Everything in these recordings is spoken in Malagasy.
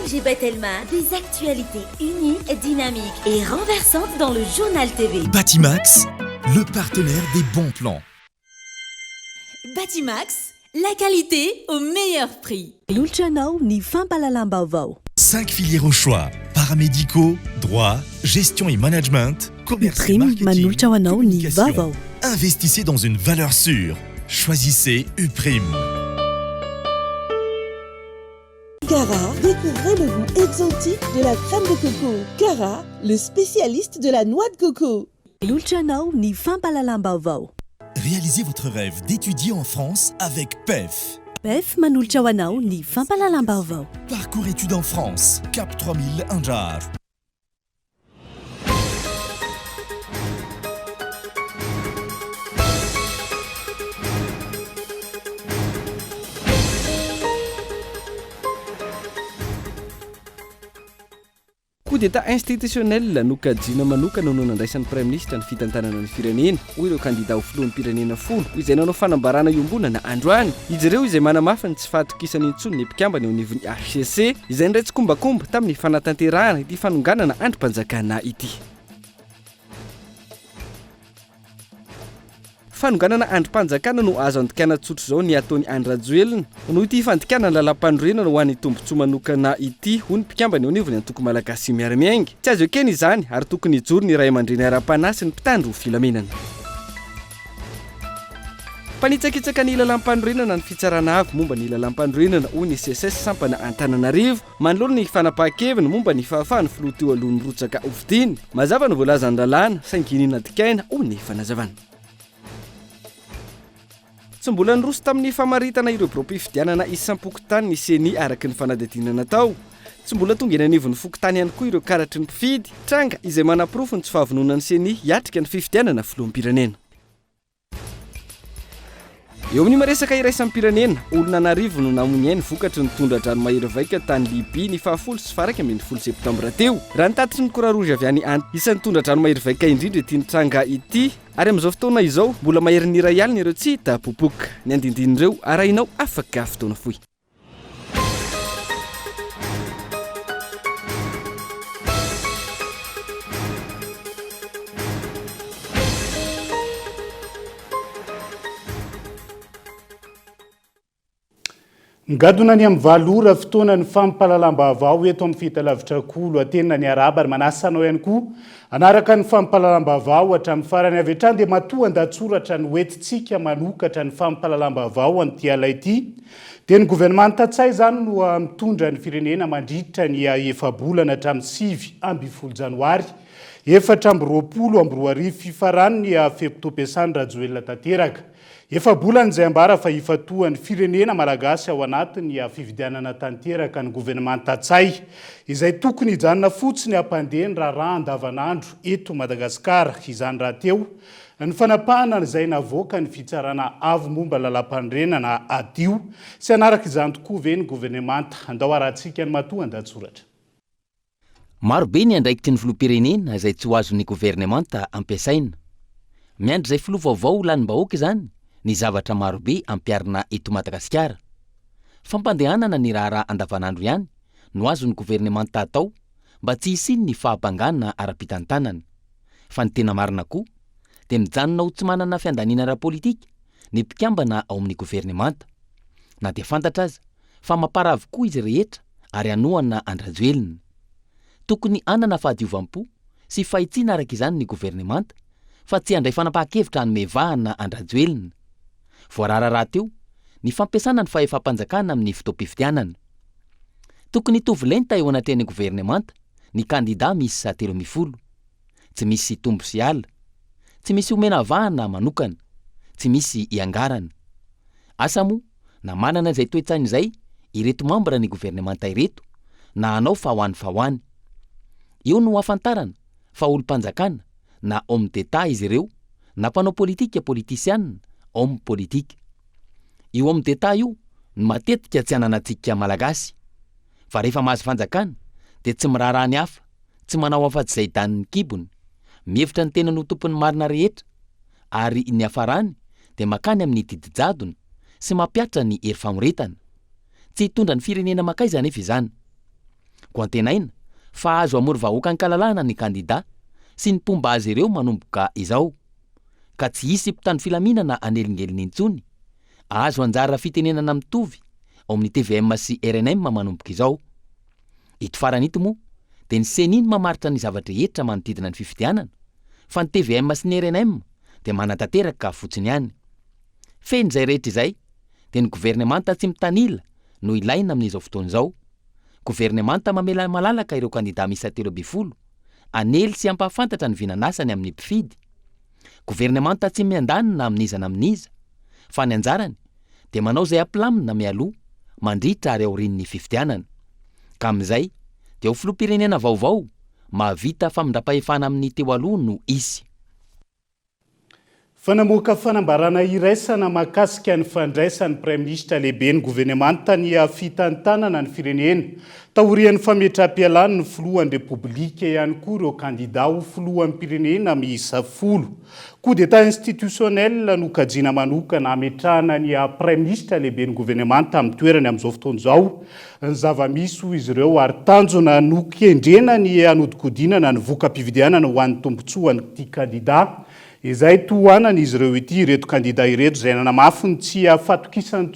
Najib Telma, des actualités uniques, dynamiques et renversantes dans le journal TV. Batimax, le partenaire des bons plans. Batimax, la qualité au meilleur prix. Lulchanao ni fampalalam-baovao. 5 filières au choix. Paramédicaux, droit, gestion et management, commerce et Prime marketing, manulchawanao ni communication. vavao. Investissez dans une valeur sûre. Choisissez Uprime. Cara, découvrez le goût exotique de la crème de coco. Cara, le spécialiste de la noix de coco. Lulchanao ni fampalalam-baovao. Réalisez votre rêve d'étudier en France avec PEF. Pef manulchawanao ni fampalalam-baovao. Parcours études en France, Cap 3000 Anjar. Coup d'état institutionnel nokajina manokana no nandraisan'ny prime ministre ny fitantanana ny firenena hoy ireo kandida ho filohan'ny pirenena folo izay nanao fanambarana iombonana andro any. Izy ireo izay manamafy ny tsy fahatokisany intsony ny mpikambana eo anivon'ny HCC izay ndray tsy kombakomba tamin'ny fanatanterahana ity fanonganana androm-panjakana ity. Fanonganana androm-panjakana no azo andikana tsotro zao ny ataony Andry Rajoelina noho ity fandikana lalam-pandroenana ho an'ny tombotsoa manokana ity ho ny mpikambana eo anivony antoko malagasy miaramiainga. Tsy azo ekena izany ary tokony hijoro ny ray aman-dreny ara-panasy ny mpitandro ho filamenana. Panitsakitsaka ny lalam-pandroenana ny fitsarana avy momba ny lalam-pandroenana hoy ny CSS sampana Antananarivo manoloana ny fanapahan-keviny momba ny fahafahan'ny filoha teo alohan'ny rotsaka Ovidiny. Mazava ny voalazan'ny lalàna sainginina dikaina hoy ny fanazavana. Tsy mbola niroso tamin'ny famaritana ireo biro-pifidianana isam-pokotany ny CENI araky ny fanadidinana tao. Tsy mbola tonga eny anivon'ny fokotany ihany koa ireo karatry ny mpifidy tranga izay manapirofo ny tsy fahavononan'ny CENI hiatrika ny fifidianana filoham-pirenena. Eo amin'ny maresaka iraisan'ny-pirenena, olona anarivo no namony ny vokatry ny tondra-dranomahery vaika tany Libia ny 10 septambra teo. Raha nitatitry ny Croix-Rouge avy any isan'ny tondra-dranomahery vaika indrindra ity tranga ity. Ary amin'izao fotoana izao mbola mahery ny iray alina ireo tsy hita popoka. Ny andindinireo arahinao afaka fotoana fohy. Ngadona ny amin'ny valora fotoana ny fampalalam-baovao eto amin'ny fihitalavitra kolo atenina ny araba ary manasanao ihany koa anaraka ny fampalalam-baovao hatramin'ny farany avy hatrany dia matoa andatsoratra ny hoentintsika manokatra ny fampalalam-baovao amin'ity ala ity dia ny gouvernement Tatsay izany no mitondra ny firenena mandritra ny efa-bolana hatramin'ny 7 janoary 2024 fifarany ny feptom-piasany Rajoelina tanteraka. Efa-bolana izay ambara fa ifatohan'ny firenena malagasy ao anatin'ny fifidianana tanteraka ny gouvernement Tatsay izay tokony hijanona fotsiny hampandehany raharaha andavanandro eto Madagasikara. Izany raha teo ny fanapahana izay navoaka ny fitsarana avo momba lalam-pandrenana adio sy anaraka izany tokoa ve ny gouvernement andao arahantsika ny matoa andatsoratra. Marobe ny andraikitry ny filoham-pirenena izay tsy ho azon'ny gouvernement ampiasaina. Miandry izay filoha vaovao lanim-bahoaka izany ny zavatra marobe ampiarina eto Madagasikara. Fampandehanana ny raharaha andavanandro ihany no azon'ny gouvernement atao mba tsy hisiny ny fahampangana ara-pitantanana. Fa ny tena marina koa dia mijanona ho tsy manana fiandaniana ara-politika ny mpikambana ao amin'ny gouvernement. Na dia fantatra aza fa mampara avokoa izy rehetra ary anohana Andry Rajoelina. Tokony anana fahadiovampo sy fahitsiana araka izany ny gouvernement fa tsy handray fanapahan-kevitra hanome vahana Andry Rajoelina. Voarara raha teo ny fampiasana ny fahefa-panjakana amin'ny fotoam-pifidianana. Tokony hitovy lenta eo anatrehan'ny gouvernement ny kandida misy 30. Tsy misy tombo sy ala, tsy misy omena vahana manokana, tsy misy iangarana. Asa moa na manana izay toe-tsaina izay ireto mambra ny gouvernement ireto na anao fa hoany. Eo no hafantarana fa olo-panjakana na homme d'État izy ireo na mpanao politika politisianina homme politika. Io homme d'État io no matetika tsy ananantsika malagasy. Fa rehefa mahazo fanjakana dia tsy miraharaha ny hafa, tsy manao afa-tsy izay daniny kibony, mihevitra ny tena no tompony marina rehetra ary ny hafarany dia makany amin'ny didijadona sy mampiatra ny hery famoretana. Tsy hitondra ny firenena makaizana efa izany. ko antenaina fa azo amory vahoaka ny kalalahana ny kandida sy ny pomba azy ireo manomboka izao, ka tsy hisy mpitandro filaminana anelingeliny intsony. Azo anjara fitenenana mitovy ao amin'ny TVM sy RNM manomboka izao. Ito farany ito moa dia ny seniny mamaritra ny zavatra rehetra manodidina ny fifidianana, fa ny TVM sy ny RNM dia manatanteraka fotsiny ihany. Feny izay rehetra izay dia ny governemanta tsy mitanila no ilaina amin'izao fotoana izao. Governemanta mamela malalaka ireo kandida miisa 320 anely sy ampahafantatra ny vinanasany amin'ny mpifidy. Governemanta tsy miandanina amin'iza na amin'iza, fa ny anjarany dia manao izay ampilamina mialoha mandritra ary aorian'ny fifidianana. Ka amin'izay dia ho filoham-pirenena vaovao mahavita famindram-pahefana amin'ny teo aloha no isy. Fanamoaka fanambarana iraisana mahakasika ny fandraisan'ny Praiminisitra lehibe ny governemanta ny fitantanana ny firenena. Taorian'ny fametraha-pialana ny filohan'ny repoblika ihany koa ireo kandida ho filohan'ny pirenena miisa 10. Coup d'état institutionnel no kajiana manokana ametrahana ny Praiminisitra lehibe ny governemanta amin'ny toerany amin'izao fotoana izao. Ny zava-misy ho izy ireo ary tanjona no kendrena ny anodikodinana ny voka-pividianana ho an'ny tombontsoan'ity kandida. Izay tohanana izy ireo ity ireto kandida ireto izay nanamafy ny tsy fatokisany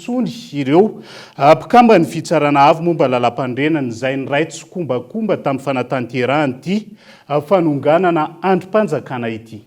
ireo mpikamba ny fitsarana avy momba lalam-pandrenana izay niraitsy kombakomba tamin'ny fanatanterahana ity fanonganana androm-panjakana ity.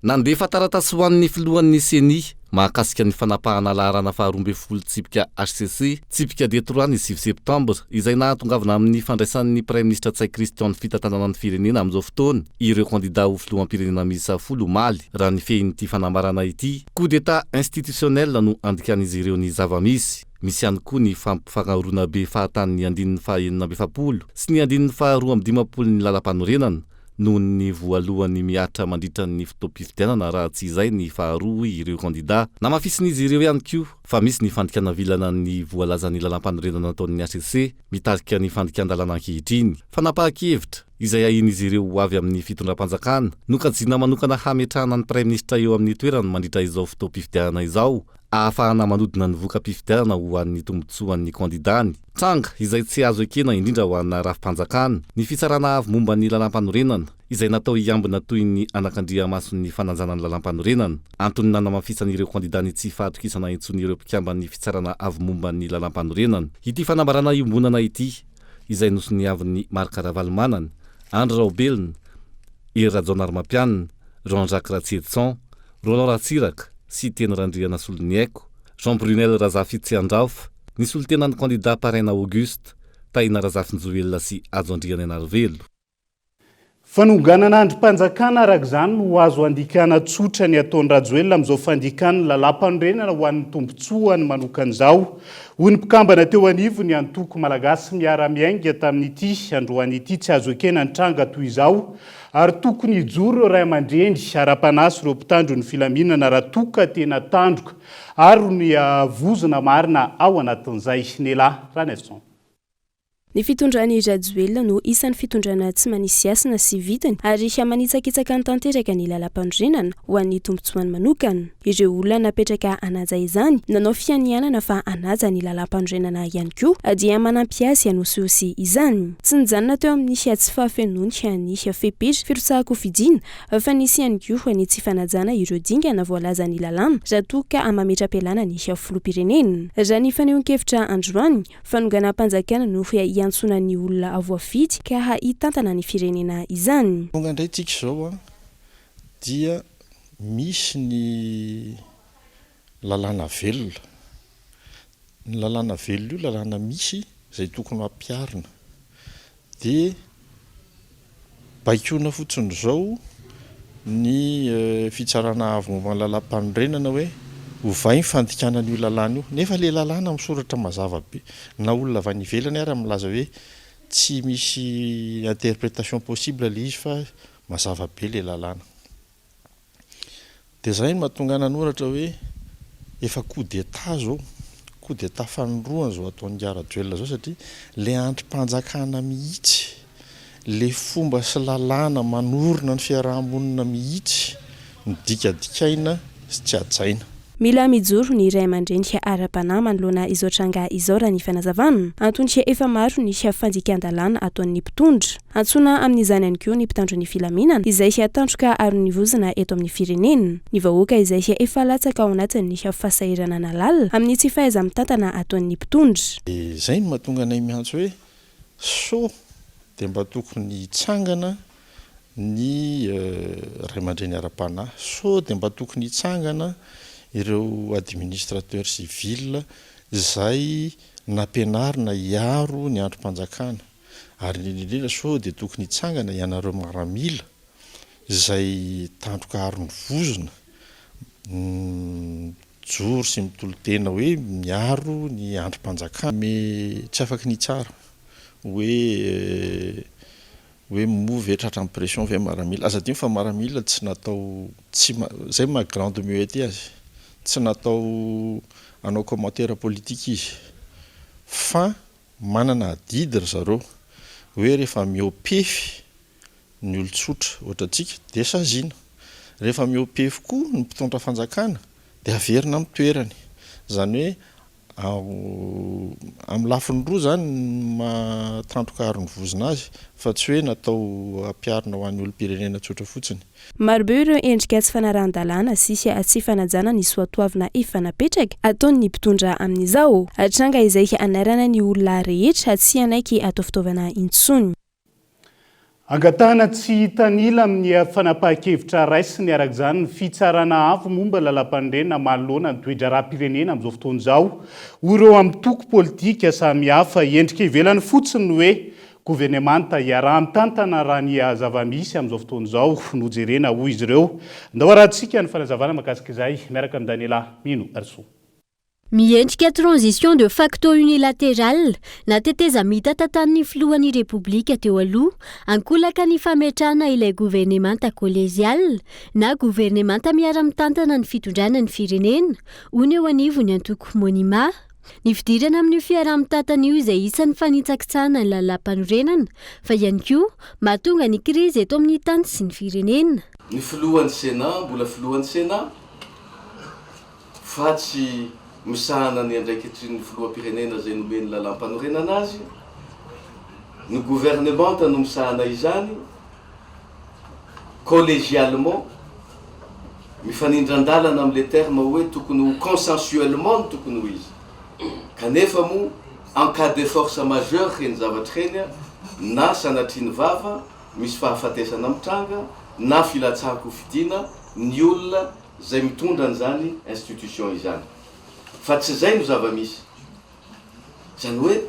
Nandefa taratasy ho an'ny filohan'ny seni mahakasika ny fanapahana laharana faha 12 tsipika HCC tsipika D3 ny 6 septambra izay nahatongavana amin'ny fandraisan'ny Praiminisitra Tsay Christian fitantanana ny firenena amin'izao fotoana ireo kandida ho filoham-pirenena miisa 10 omaly raha ny fehin'ity fanambarana ity. Coup d'état institutionnel no andikan'izy ireo ny zava-misy. Misy ihany koa ny fampifagnaorona be fahatan'ny 147 sy ny 112 ny lalam-panorenana noho ny voalohan'ny miatra mandritra ny fotoam-pifidianana raha tsy izay ny faharoa ireo kandida. Namafisin'izy ireo ihany koa fa misy ny fandikana vilana ny voalazan'ny lalam-panorenana nataon'ny HCC mitarika ny fandikan-dalana ankehitriny. Fanapahan-kevitra izay ahin'izy ireo ho avy amin'ny fitondram-panjakana no kajiana manokana hametrahana ny Praiminisitra eo amin'ny toerany mandritra izao fotoam-pifidianana izao, ahafahana manodina ny voka-pifidianana ho an'ny tombotsoan'ny kandidany. Tranga izay tsy azo ekena indrindra ho anna rafim-panjakana ny fitsarana avy momba ny lalam-panorenana izay natao iambina toy ny anakandria mason'ny fananjanan'ny lalam-panorenana antony nanamafisan'ireo kandidany tsy fahatokisana intsony ireo mpikambany fitsarana avy momba ny lalam-panorenana. Ity fanambarana iombonana ity izay nosony avin'ny Marc Ravalomanana, André Raubelina, Rajon Armampianina, Jean-Jacques Ratsietson, Roland Ratsiraka sy teny Randriana Soloniaiko, Jean Brunel Razafy Tsiandraofa, ny solitenan'ny kandida Parena Auguste, Taina Razafinjoelona sy Adjandriana Enarvelo. Fanonganana androm-panjakana araka izany no azo andikana tsotra ny ataon'ny Rajoelina amin'izao fandikana ny lalam-panorenana ho an'ny tombotsoany manokan'izao. Hoy ny mpikambana teo anivo ny antoko malagasy miara-miainga tamin'ity androan'ity tsy azo ekena ny tranga toy izao ary tokony hijoro ireo ray aman-dreny ara-panasy ireo mpitandro ny filaminana raha toka tena tandroka ary ny vozona marina ao anatin'izay. Nelahy Ranesson. Ny fitondran'i Rajoelina no isan'ny fitondrana tsy manisy asina sy vitany ary manitsakitsaka ny tanteraka ny lalam-pandrenana ho an'ny tombotsoany manokana. Ireo olona napetraka anaja izany nanao fianianana fa anaja ny lalam-pandrenana ihany koa dia manampy azy hanososy izany. Tsy nijanona teo amin'ny tsy fahafenonika ny fepetra firotsahako fidiana fa nisy ihany koa ny tsy fanajana ireo dingana voalazan'ny lalàna raha toa ka mametra-pialana ny filoham-pirenena. Raha ny fanehoan-kevitra androany fanonganam-panjakana no antsona ny olona avoafidy ka hitantana ny firenena izany. Tonga indray tsika izao dia misy ny lalàna velona. Ny lalàna velona io lalàna misy izay tokony hampiarina. Dia baikona fotsiny izao ny fitsarana avy momba ny lalam-panorenana hoe ovay ny fandikanana io lalàna io nefa le lalàna misoratra mazava be na olona avy any ivelany ary milaza hoe tsy misy interprétation possible le izy fa mazava be le lalàna. Dia zay no mahatonga nanoratra hoe efa coup d'état zao, coup d'état fanondroana zao ataon'ny Rajoelina zao satria le androm-panjakana mihitsy, le fomba sy lalàna manorina ny fiarahamonina mihitsy ny dikadikaina sy tsy adjaina. mila mijoro ny ray aman-dreny ara-panahy manoloana izao tranga izao raha ny fanazavana antony efa maro ny fanjikan-dalàna ataon'ny mpitondra antsoina amin'izany ihany koa ny mpitandro ny filaminana izay tandroka aron'nyvozana eto amin'ny firenena ny vahoaka izay efa latsaka ao anatin'ny fasahirana nalala amin'ny tsy fahaiza-mitantana ataon'ny mpitondra. Izay no mahatonga anay miantso hoe so dia mba tokony hitsangana ny ray aman-dreny ara-panahy, so dia mba tokony hitsangana ireo administrateur civil izay nampianarina hiaro ny androm-panjakana, ary indrindra so dia tokony hitsangana ianareo miaramila izay tandroka aron'ny vozona joro sy mitolo-tena hoe miaro ny androm-panjakana tsy afaky ny tsara hoe mimovy etratra amin'ny pression ve miaramila aza dimy fa miaramila tsy natao zay ma grande muette azy tsy natao anao commentaire politique izy fa manana adidy ry zareo hoe rehefa miopefy ny olon-tsotra ohatra antsika dia saziana, rehefa miopefy koa ny mpitondra fanjakana dia averina amin'ny toerany, zany hoe amin'ny lafiny roa zany matandroka aron'ny vozona azy fa tsy hoe natao ampiarina ho an'ny olom-pirenena tsotra fotsiny. Marobe ireo endrika tsy fanaran-dalàna sy tsy fanajana ny soatoavina efa napetraka ataon'ny mpitondra amin'izao hatranga izay anarana ny olona rehetra tsy anaiky atao fitaovana intsony. Angatahana tsy tanila amin'ny fanapahan-kevitra raisiny araka izany ny fitsarana avo momba lalam-pandrenena manoloana ny toetra raha-pirenena amin'izao fotoana izao. Ireo amin'ny toko politika samihafa endrika ivelany fotsiny hoe gouvernemanta iaraha-mitantana raha ny zava-misy amin'izao fotoana izao nojerena hoy izy ireo. Ndao arahantsika ny fanazavana mahakasika izay miaraka amin'ny Daniela Mino Arso. Miendrika transition de facto unilatéral nateteza mitatatan'ny filohan'ny repoblika teo aloha ankolaka ny fametrahana ilay gouvernemanta collégial na gouvernemanta miara-mitantana ny fitondrana ny firenena hoy eo anivo ny antoko monima. Ny fidirana amin'ny fiara-mitantana io izay isan'ny fanitsakitsahana ny lalam-panorenana fa ihany koa mahatonga ny krizy eto amin'ny tany sy ny firenena. Ny filohan'ny Sénat mbola filohan'ny Sénat fa tsy misahana ny andraikitry ny filoham-pirenena zay nomeny lalam-panorenana azy, ny gouvernemanta no misahana izany collégialement mifanindran-dalana amin'le terme hoe tokony ho consensuellement tokony ho izy, kanefa mo en cas de force majeure reny zavatra reny na sanatriany vava misy fahafatesana mitranga na filatsahako fidiana ny olona zay mitondra an'izany institution izany. Fa tsy zay no zava-misy. Zany hoe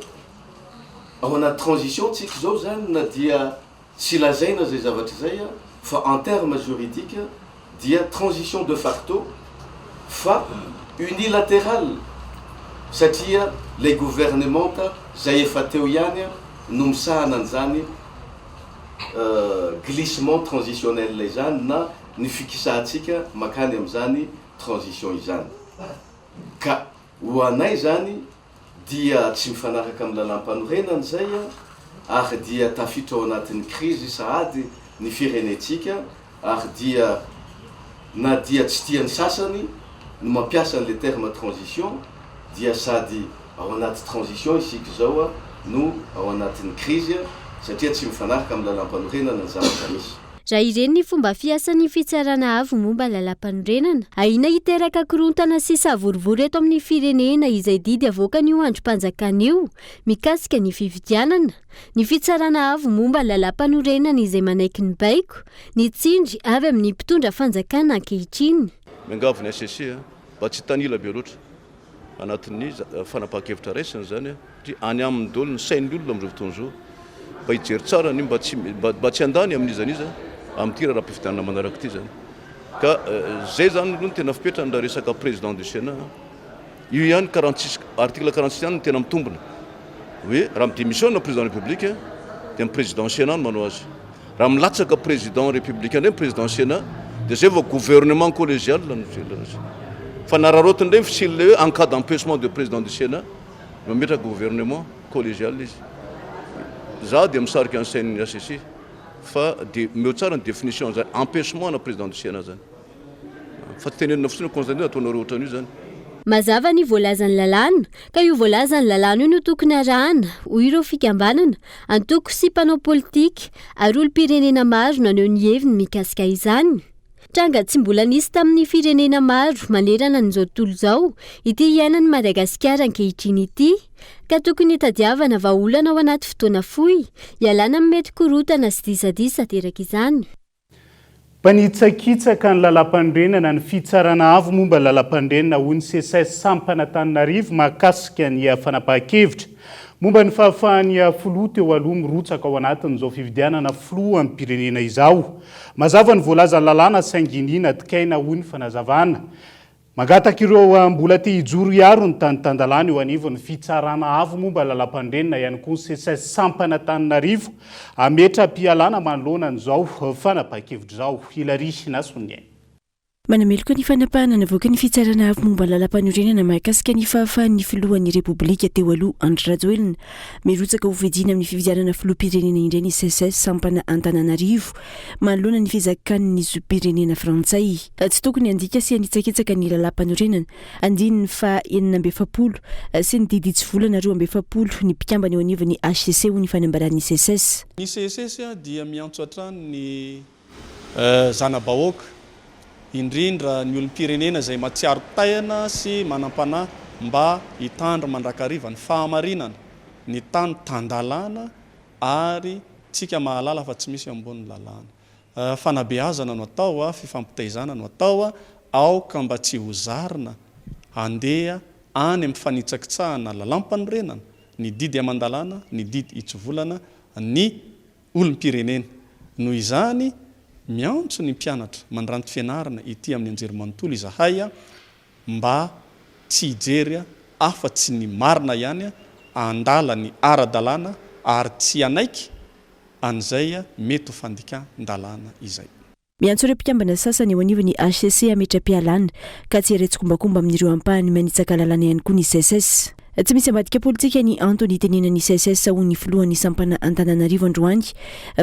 ao anaty transition tsika zao zany na dia tsy lazaina zay zavatra zay fa en terme juridique dia transition de facto fa unilatéral satria les gouvernementa zay efa teo ihany no misahana an'izany glissement transitionnel lay zany na ny fikisahantsika makany amin'izany transition izany. Ka ho anay zany dia tsy mifanaraka amin'ny lalam-panorenana zay ary dia tafiditra ao anatin'ny crise sahady ny firenetsika ary dia na dia tsy tian'ny sasany no mampiasa an'le terme transition dia sady ao anaty transition isika zao no ao anatin'ny crise satria tsy mifanaraka amin'ny lalam-panorenana ny zavatra misy. Raha ireny ny fomba fiasan'ny fitsarana avo momba lalam-panorenana, aina hiteraka korontana sy savorivory eto amin'ny firenena izay didy avoaka ny androm-panjakana io mikasika ny fifidianana. Ny fitsarana avo momba lalam-panorenana izay manaiky ny baiko, ny tsindry avy amin'ny mpitondra fanjakana ankehitriny. Miangavy ny SSC mba tsy tanila be loatra anatin'ny fanapahan-kevitra raisina zany any amin'ny dolo ny sain'ny olona amin'izao fotoana izao mba hijery tsara ny mba tsy andany amin'izaniza amin'ity raha-pifidianana manaraka ity zany. Ka zay zany aloha ny tena fipetrany raha resaka président du Sénat io ihany 46 article 46 ihany no tena mitombona hoe raha midémissionna président république dia ny président Sénat no manao azy. Raha milatsaka président républicain ndray président Sénat dia zay vao gouvernement collégial no azy. Fa nararotiny ndray fisily hoe en cas d'empêchement de président du Sénat mametraka gouvernement collégial izy. Za dia misarika an'sain'ny SSC fa dia meo tsara ny définition zany empêchement na président du Sénat zany. fa tsy tenenina fotsiny constantin ataonareo ohatran'io zany mazava ny voalazany lalàna ka io voalazany lalàna io no tokony arahana hoy ireo fikambanana antoko sy mpanao politika ary olo-pirenena maro naneho ny heviny mikasika izany. Tranga tsy mbola nisy tamin'ny firenena maro manerana n'izao tontolo izao ity iainan'ny Madagasikara ankehitriny ity ka tokony hitadiavana vahaolana ao anaty fotoana fohy ialana amin'ny mety korotana sy disadisa teraka izany. Mpanitsakitsaka ny lalam-pandrenana ny fitsarana avo momba lalam-pandrenana ho ny CSS Antananarivo mahakasika ny fanapahan-kevitra momba ny fahafahan'ny filoha teo aloha mirotsaka ao anatin'izao fifidianana filoha amin'ny pirenena izao. Mazava ny voalazany lalàna Sainginiana Tikaina ho ny fanazavana. Magataka ireo mbola te hijoro iaro ny tany-tandalana eo anivon'ny fitsarana avo momba lalam-pandrenana ihany koa ny CSS Antananarivo ametra-pialana manoloana n'izao fanapahan-kevitra izao. Hilary Nasoniaina. Manameloko ny fanapahana navoaka ny fitsarana avo momba lalam-panorenana mahakasika ny fahafahan'ny filohan'ny Repoblika teo aloha Andry Rajoelina mirotsaka ho fidina amin'ny fifidianana filoham-pirenena indray ny CSS Antananarivo manoloana ny fizakan'ny zo-pirenena Frantsay. Tsy tokony andika sy anitsakitsaka ny lalam-panorenana andiny ny fa 7 sy ny didy tsy volana 12 ny mpikambana eo anivon'ny HCC ho ny fanambaran'ny CSS. Ny CSS dia miantso hatrany ny zana-bahoaka indrindra ny olom-pirenena izay matsiaro taina sy manampanahy mba hitandro mandrakariva ny fahamarinana ny tany tandalana ary tsika mahalala fa tsy misy ambony lalàna. Fanabeazana no atao fifampitaizana no atao aoka mba tsy hozarina handeha any amin'ny fanitsakitsahana lalam-panorenana ny didy amandalana ny didy itsovolana ny olom-pirenena. Noho izany miantso ny mpianatra mandranty fianarana ity amin'ny anjerimanontolo izahay mba tsy hijery afa-tsy ny marina ihany andala ny ara-dalàna ary tsy anaiky an'izay mety ho fandika-dalàna izay. Miantso ireo mpikambana sasany eo anivon'ny HCC ametra-pialana ka tsy hiaretsi-kombakomba amin'ireo ampahany manitsaka lalàna ihany koa ny CSS. Tsy misy ambadika politika ny Antony tenenan'ny CSS ho ny filohan'ny sampana Antananarivo androany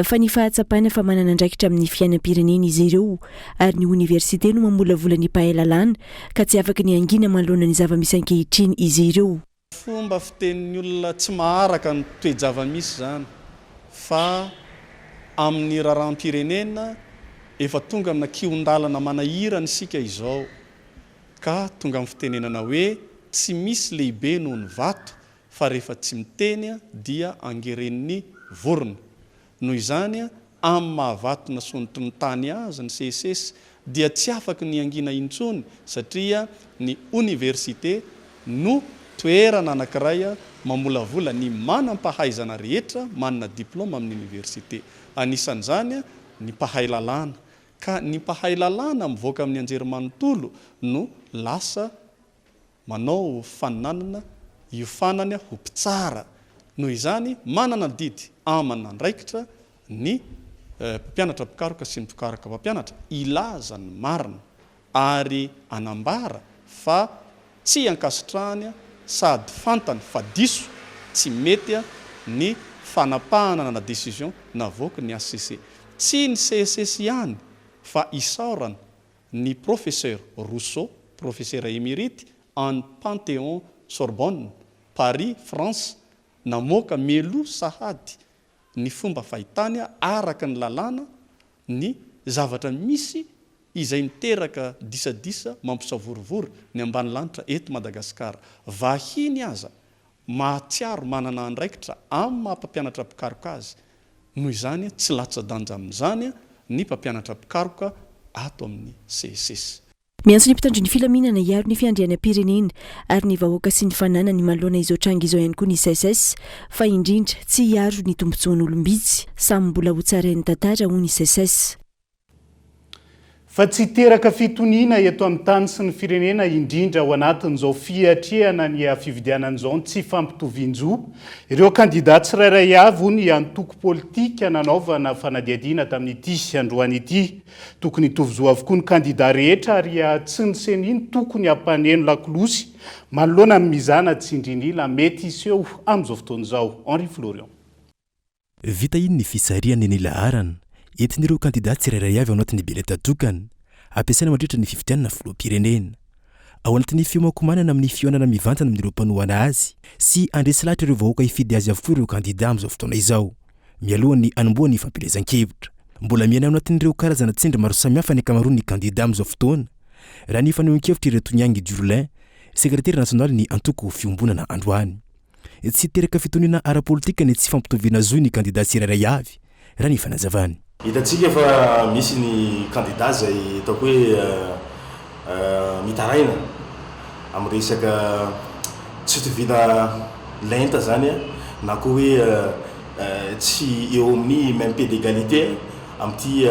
fa ny fahatsapana fa manana andraikitra amin'ny fiainam-pirenena izy ireo ary ny université no mamolavola ny mpahay lalàna ka tsy afaka ny angina manoloana ny zava-misy ankehitriny izy ireo. Fomba fitenin'ny olona tsy maharaka ny toe-java-misy zany fa amin'ny raharam-pirenena efa tonga amina kiondalana manahirana isika izao ka tonga amin'ny fitenenana hoe tsy misy lehibe noho ny vato fa rehefa tsy miteny dia angeren'ny vorona. Noho izany amin'ny mahavatona sonotry ny tany azy ny CSS dia tsy afaka ny angina intsony satria ny université no toerana anankiray mamolavola ny manam-pahaizana rehetra manana diplôma amin'ny université. Anisan'izany ny mpahay lalàna ka ny mpahay lalàna mivoaka amin'ny anjerimanontolo no lasa manao faninanana iofanany ho mpitsara. Noho izany manana didy amana andraikitra ny mpampianatra pikaroka sy ny pikaroka mpampianatra ilaza ny marina ary anambara fa tsy ankasitrahany sady fantany fa diso tsy mety ny fanapahana na décision navoaka ny HCC. Tsy ny CSS ihany fa isaorana ny professeur Rousseau, professeur émérite en Panthéon Sorbonne, Paris, France, namoaka melo sahady ny fomba fahitany araka ny lalàna ny zavatra misy izay miteraka disadisa mampisavorivory ny ambany lanitra eto Madagasikara. Vahiny aza mahatsiaro manana andraikitra amin'ny maha-mpampianatra pikaroka azy. Noho izany tsy latsa-danja amin'izany ny mpampianatra pikaroka ato amin'ny CSS. Miantso ny mpitandro ny filaminana iaro ny fiandrianam-pirenena ary ny vahoaka sy ny fanana ny manoloana izao tranga izao ihany koa ny CSS fa indrindra tsy iaro ny tombotsoan'olombitsy samy mbola ho tsarain'ny tantara ho ny CSS. Fa tsy teraka fitoniana eto amin'ny tany sy ny firenena indrindra ao anatin'izao fiatrehana ny fividianan'izao tsy fampitovian-jo ireo kandida tsirairay avy ny antoko politika nanaovana fanadiadiana tamin'ity androany ity. Tokony hitovy avokoa ny kandida rehetra ary tsy ny seniny tokony hampaneno lakolosy manoloana amin'ny mizana tsindrinila mety iseho amin'izao fotoan'izao. Henri Florian. Vita iny ny fisarihany ny laharana entin'ireo kandida tsirairay avy ao anatin'ny bileta tokana ampiasaina mandritra ny fifidianana filoham-pirenena ao anatin'ny fiomankomanana amin'ny fionana mivantana amin'ireo mpanohana azy sy andresy lahatra ireo vahoaka hifidy azy avokoa ireo kandida amin'izao fotoana izao mialohany anomboa ny fampielezan-kevitra mbola miaina ao anatin'ireo karazana tsindry maro samihafa ny akamaroan'ny kandida amin'izao fotoana raha ny fanehoan-kevitra ireo Toniangy Durlin sekretera nasionaly ny antoko fiombonana androany tsy teraka fitoniana ara-politika ny tsy fampitoviana zoy ny kandida tsirairay avy raha ny fanazavany hitantsika fa misy ny kandida zay ataoko hoe mitaraina amin'ny resaka tsy toviana lenta zany na koa hoe tsy eo amin'ny même pied d'égalité amin'ity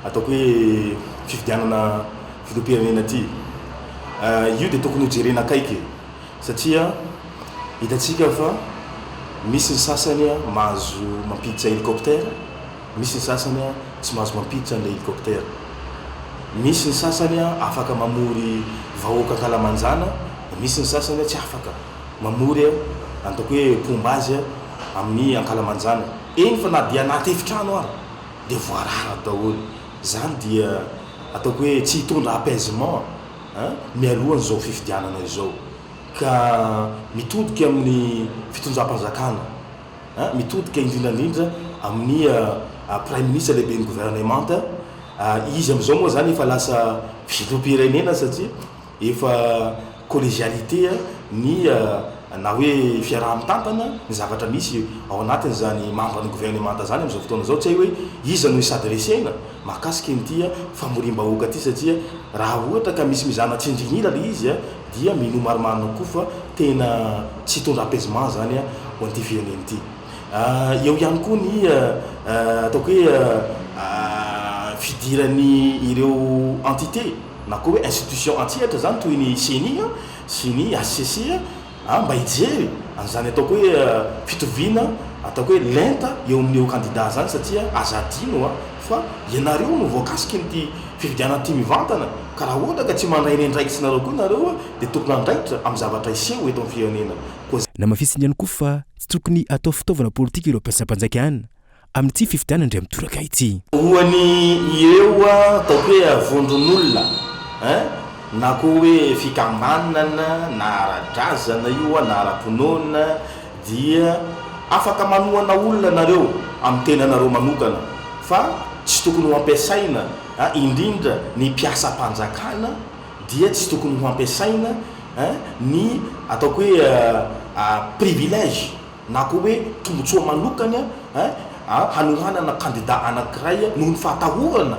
ataoko hoe fifidianana filoham-pirenena ty io dia tokony hojerena akaiky satria hitantsika fa misy ny sasany mahazo mampiditra hélicoptère misy ny sasany tsy mahazo mampiditra an'ilay hélicoptère misy ny sasany afaka mamory vahoaka ankalamanjana misy ny sasany tsy afaka mamory ataoko hoe pombazy amin'ny ankalamanjana eny fa na dia anaty efitrano ary dia voarara daholo zany dia ataoko hoe tsy hitondra apaisement mialohan'izao fifidianana izao ka mitodika amin'ny fitondram-panjakana mitodika indrindrandrindra amin'ny prime ministre lehibe ny gouvernementa izy am'izao moa zany efa lasa filoham-pirenena satria efa collégialité ny na hoe fiaraha-mitantana ny zavatra misy ao anatiny zany membre ny gouvernementa zany am'izao fotoana zao tsy hay hoe iza no isadresena mahakasika nyty famorim-bahoaka ty satria raha ohatra ka misy mizana tsindrinila le izy dia mino marimarina koa fa tena tsy hitondra apaisement zany ho an'ity firenena ity eo ihany koa ny ataoko hoe fidirany ireo entité na koa hoe institution antihatra zany toy ny CENI sy ny HCC mba hijery an'izany ataoko hoe fitoviana ataoko hoe lenta eo amin'io candidat zany satria azadino fa ianareo no voakasiky nyty fifidianana ty mivantana ka raha ohatra ka tsy mandray ny andraikitsy nareo koa nareo dia tokony andraikitra amin'ny zavatra iseho eto amin'ny firenena na mafisiny ihany koa fa tsy tokony atao fitaovana politika ireo mpiasam-panjakana amin'ity fifidianana indray mitoraka ity hoany ireo ataoko hoe vondron'olona na koa hoe fikambanana na ara-drazana io na ara-ponona dia afaka manohana olona nareo amin'ny tenanareo manokana fa tsy tokony ho ampiasaina indrindra ny mpiasa-panjakana dia tsy tokony ho ampiasaina ny ataoko hoe privilège na koa hoe tombotsoa manokany hanohanana candidat anankiray noho ny fahatahorana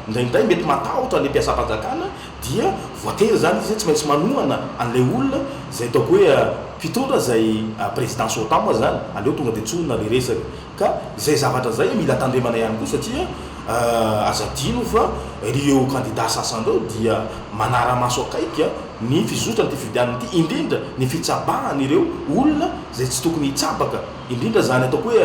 indraindray mety matahotra le mpiasa-panjakana dia voatery zany izy tsy maintsy manohana an'lay olona zay ataoko hoe mpitondra zay président sortant moa zany aleo tonga de tsonona le resaka ka zay zavatra zay mila tandremana ihany koa satria azadino fa ireo candidat sasandreo dia manara-maso akaiky ny fizotra ny ty fifidianana ty indrindra ny fitsabahany ireo olona zay tsy tokony hitsabaka indrindra zany ataoko hoe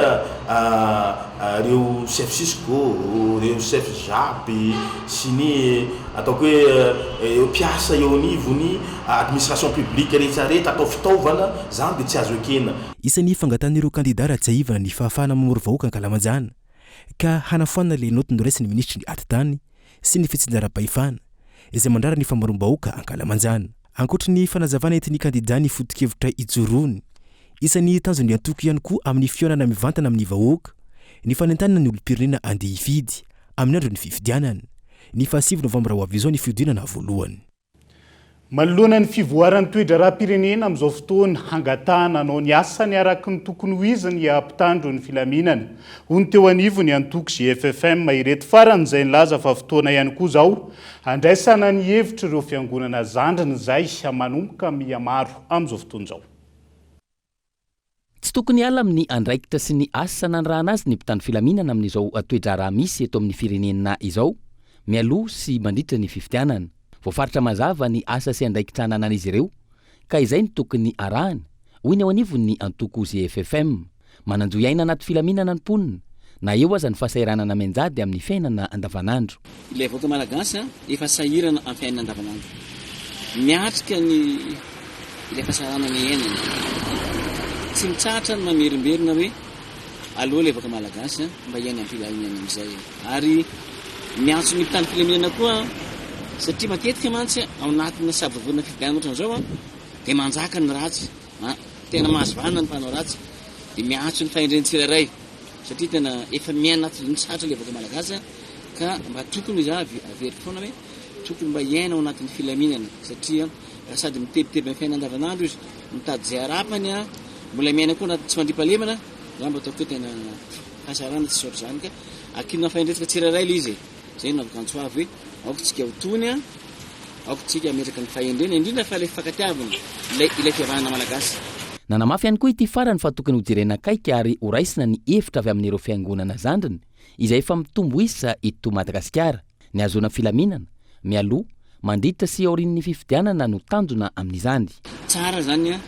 reo chef Cisco reo chef Japy sy ny ataoko hoe mpiasa eo anivony administration publique rehetrarehetra atao fitaovana zany dia tsy azo ekena isan'ny fangatan'ireo candidat raha tsy aivana ny fahafahana mamory vahoaka ankalamanjana ka hanafoanana le note noraisy ny ministry ny atitany sy ny fitsinjaram-pahefana izay mandrara ny famorim-bahoaka ankalamanjana ankoatra ny fanazavana entin'ny candidat ny foto-kevitra ijorony isan'ny tanjony antoko ihany koa amin'ny fionana mivantana amin'ny vahoaka ny fanentanana ny olom-pirenena andeha hifidy amin'ny andro ny fifidianana ny 7 novambra ho avy izao ny fiodinana voalohany manoloana ny fivoaran'ny toedra raha-pirenena amin'izao fotoana hangatahana anao ny asany araky ny tokony ho izy ny ampitandro ny filaminana hony teo anivo ny antoko GFFM ireto farany izay nilaza fa fotoana ihany koa zao andraisana ny hevitra ireo fiangonana zandriny izay manomboka miamaro amin'izao fotoana izao tsy tokony ala amin'ny andraikitra sy ny asa nandrahana azy ny mpitandro filaminana amin'izao toedra raha misy eto amin'ny firenena izao mialoha sy mandritra ny fifidianana voafaritra mazava ny asa sy andraikitra nanan'izy ireo ka izay ny tokony arahany hoy ny ao anivony antoko GFFM mananjo iaina anaty filaminana ny mponina na eo aza ny fahasahiranana menjady amin'ny fiainana andavanandro ilay vahoaka malagasy efa sahirana amin'ny fiainana andavanandro miatrika ny ilay fahasahiranana ny iainana tsy mitsahatra ny mamerimberina hoe aloha ilay vahoaka malagasy mba iaina amin'ny filaminana amin'izay ary miantso ny mpitany filaminana koa satria matetika mantsy ao anatina savavona fifidianana ohatran'izao dia manjaka ny ratsy tena mahazovanina ny mpanao ratsy dia miantso ny fahendreny tsirairay satria tena efa miaina anatin'ny satra le vahoaka malagasy ka mba tokony izy avery foana hoe tokony mba hiaina ao anatin'ny filaminana satria sady mitebiteby amin'ny fiaina andavanandro izy mitady zay arapany mbola miaina koa anaty tsy mandripalemana za mba ataoko hoe tena hasarana tsy saotra zany ka akinona fahendretsika tsirairay le izy zay no avokantso avy hoe aoko tsika hotony aoko tsika ametraka ny fahendrena indrindra fa le fakatiavana ilay fiavahana malagasy. Nanamafy ihany koa ity farany fa tokony hojerena akaiky ary horaisina ny hevitra avy amin'ireo fiangonana zandriny izay efa mitombo isa eto Madagasikara ny azona filaminana mialoha mandritra sy aorian'ny fifidianana no tanjona amin'izany. Tsara zany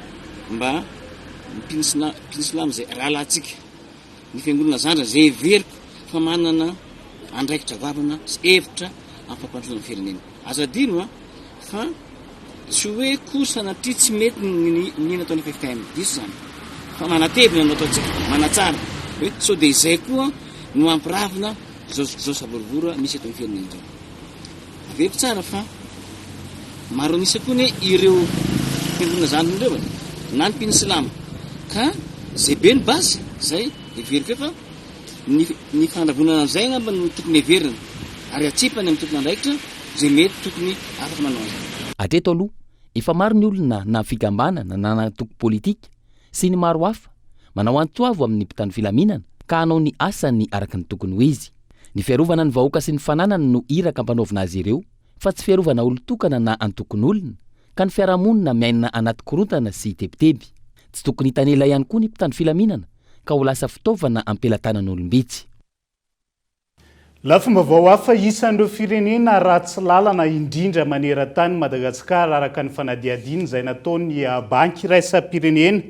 mba mpinisylamo zay rahalatsika ny fiangonana zandra zay everiko fa manana andraikitra vavana sy hevitra amin'ny fampandroana ny firenena. Azo adino fa tsy hoe kosa natria tsy mety ny nataony fifidianana diso zany fa manatevina no ataontsika manatsara hoe sao dia izay koa no ampiravina zao savorovora misy eto amin'ny firenena zao. Avery tsara fa maro anisa koa ne ireo fiangonana zandriny ireo na ny mpinisilama ka zay be ny basy zay everiko efa ny fandravonana amin'izay ngamba no tokony everina ary atsipany amin'ny tokony andraikitra zay mety tokony afaka manao azy. Hatreto aloha efa maro ny olona na fikambanana na natoko politika sy ny maro hafa manao antsoavo amin'ny mpitany filaminana ka hanao ny asany araka ny tokony ho izy. Ny fiarovana ny vahoaka sy ny fananana no iraka ampanaovina azy ireo fa tsy fiarovana olon-tokana na antokony olona ka ny fiarahamonina miaina anaty korontana sy tebiteby. Tsy tokony hitanela ihany koa ny mpitany filaminana ka ho lasa fitaovana ampelatanan'olombitsy. Lafomba vao hafa isan'ireo firenena ratsy lalana indrindra maneran-tany Madagasikara araka ny fanadiadiana izay nataony banky iraisam-pirenena.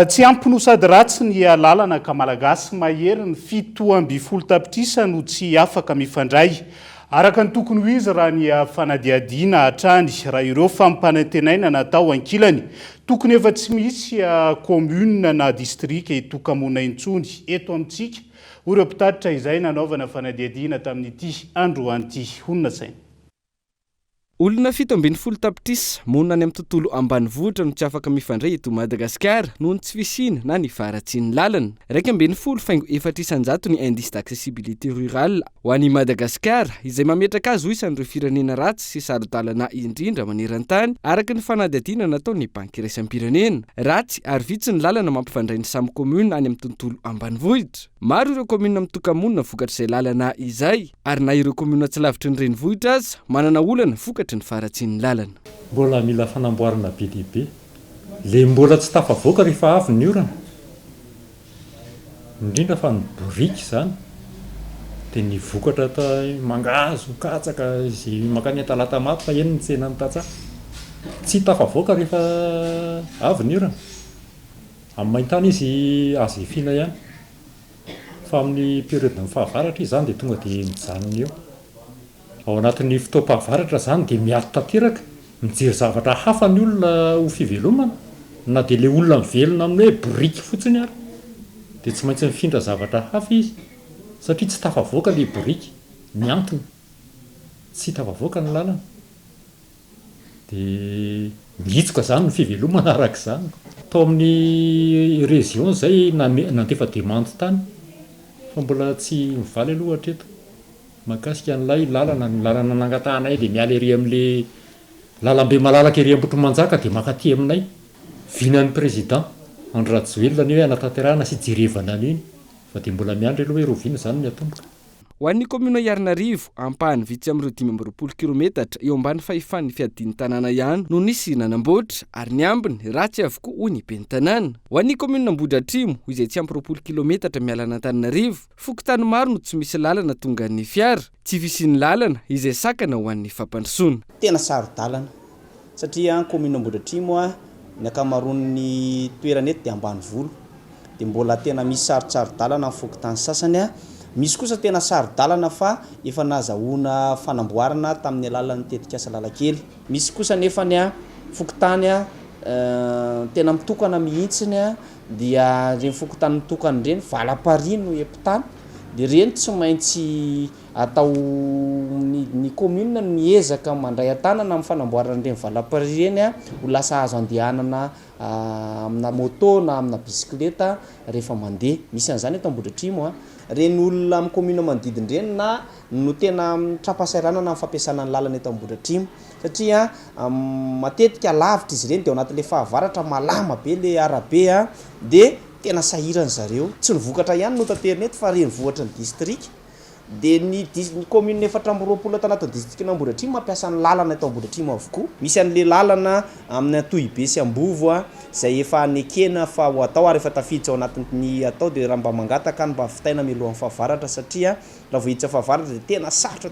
Tsy ampy no sady ratsy ny lalana ka malagasy mahery ny 7 tapitrisa no tsy afaka mifandray. Araka ny tokony ho izy raha ny fanadiadiana hatrany raha ireo fampanantenaina natao ankilany tokony efa tsy misy commune na distrika itokamona intsony eto amintsika ireo mpitatitra izay nanaovana fanadiadiana tamin'ity androan'ity honina saina. Olona 17 tapitrisa monina any amin'ny tontolo ambanivohitra no tsy afaka mifandray eto Madagasikara noho ny tsy fisiana na ny faratsiany lalana. 24 ny indice d'accessibilité rurale ho an'i Madagasikara izay mametraka azy ho isan'ireo firenena ratsy sy saro-dalana indrindra maneran-tany araka ny fanadiadiana nataon'ny banky iraisam-pirenena. Ratsy ary vitsy ny lalana mampifandray ny samy commune any amin'ny tontolo ambanivohitra. Maro ireo commune mitokamonina vokatra izay lalana izay ary na ireo commune tsy lavitry ny renivohitra azy manana olana vokatry ny faratsiany lalana. Mbola mila fanamboarana be dia be. Le mbola tsy tafavoaka rehefa avy ny orana. Indrindra fa ny boriky zany dia ny vokatra mangazo katsaka izay makany an-talata maty fa eny ny tsena ny tatsaha. Tsy tafavoaka rehefa avy ny orana. Amin'ny maintany izy azo efiana ihany. Fa amin'ny période ny fahavaratra izany dia tonga dia mijanona eo. Ao anatin'ny fotoam-pahavaratra zany dia miato tanteraka mijery zavatra hafa ny olona ho fivelomana na dia le olona mivelona amin'ny hoe boriky fotsiny ary dia tsy maintsy mifindra zavatra hafa izy satria tsy tafavoaka le boriky miantona tsy tafavoaka ny lalana dia miitsoka zany ny fivelomana araka izany. Tao amin'ny région zay nandefa demande tany fa mbola tsy mivaly aloha hatreto. Mahakasika an'ilay lalana nangatahana dia miala ery amin'ilay lalambe malalaka ery Ambotrimanjaka dia makaty aminay. Vinan'ny président Andry Rajoelina ny hoe anatanterahana sy jerevana an'iny fa dia mbola miandry aloha hoe roviana zany miatomboka. Ho an'ny commune Iarnarivo ampahany vitsy amin'ireo 20 kilometatra eo ambany fahefan'ny fiadian'ny tanàna ihany no nisy nanamboatra ary ny ambiny ratsy avokoa hoy ny ben'ny tanàna. Ho an'ny commune Ambohidratrimo izay tsy ampy 20 kilometatra miala an'Antananarivo fokontany maro no tsy misy lalana tonga ny fiara tsy fisiany lalana izay sakana ho an'ny fampandrosoana. Tena saro-dalana satria commune Ambohidratrimo ny akamaroan'ny toerana eto dia ambanivolo dia mbola tena misy saro-dalana amin'ny fokontany sasany misy kosa tena saro-dalana fa efa nazahoana fanamboarana tamin'ny alalan'ny tetikasa lalakely. Misy kosa nefa ny fokontany tena mitokana mihitsiny dia ireny fokontany mitokana ireny valam-pariny no epitany de reny tsy maintsy atao ny commune miezaka mandray atanana amin'ny fanamboaran'ireny valam-pary reny a ho lasa azo andehanana amina moto na amina bisikileta rehefa mandeha misy an'izany eto Ambohidratrimo a reny olona amin'ny commune manodidina ireny na no tena trapasairana na fampiasana ny lalana eto Ambohidratrimo satria matetika lavitra izy ireny de ao anatin'le fahavaratra malama be le arabe a de tena sahirana zareo tsy nivokatra ihany no taterina eto fa reny vohatra ny district de ny commune 420 tanatin'ny district Ambohidratrimo mampiasa ny lalana eto Ambohidratrimo avokoa misy an'le lalana amin'ny Atohibe sy Ambovo a zay efa nekena fa ho atao ary efa tafiditra ao anatin'ny atao de raha mba mangataka ny mba fitaina mialohan'ny fahavaratra satria raha vohiditra fahavaratra de tena sarotra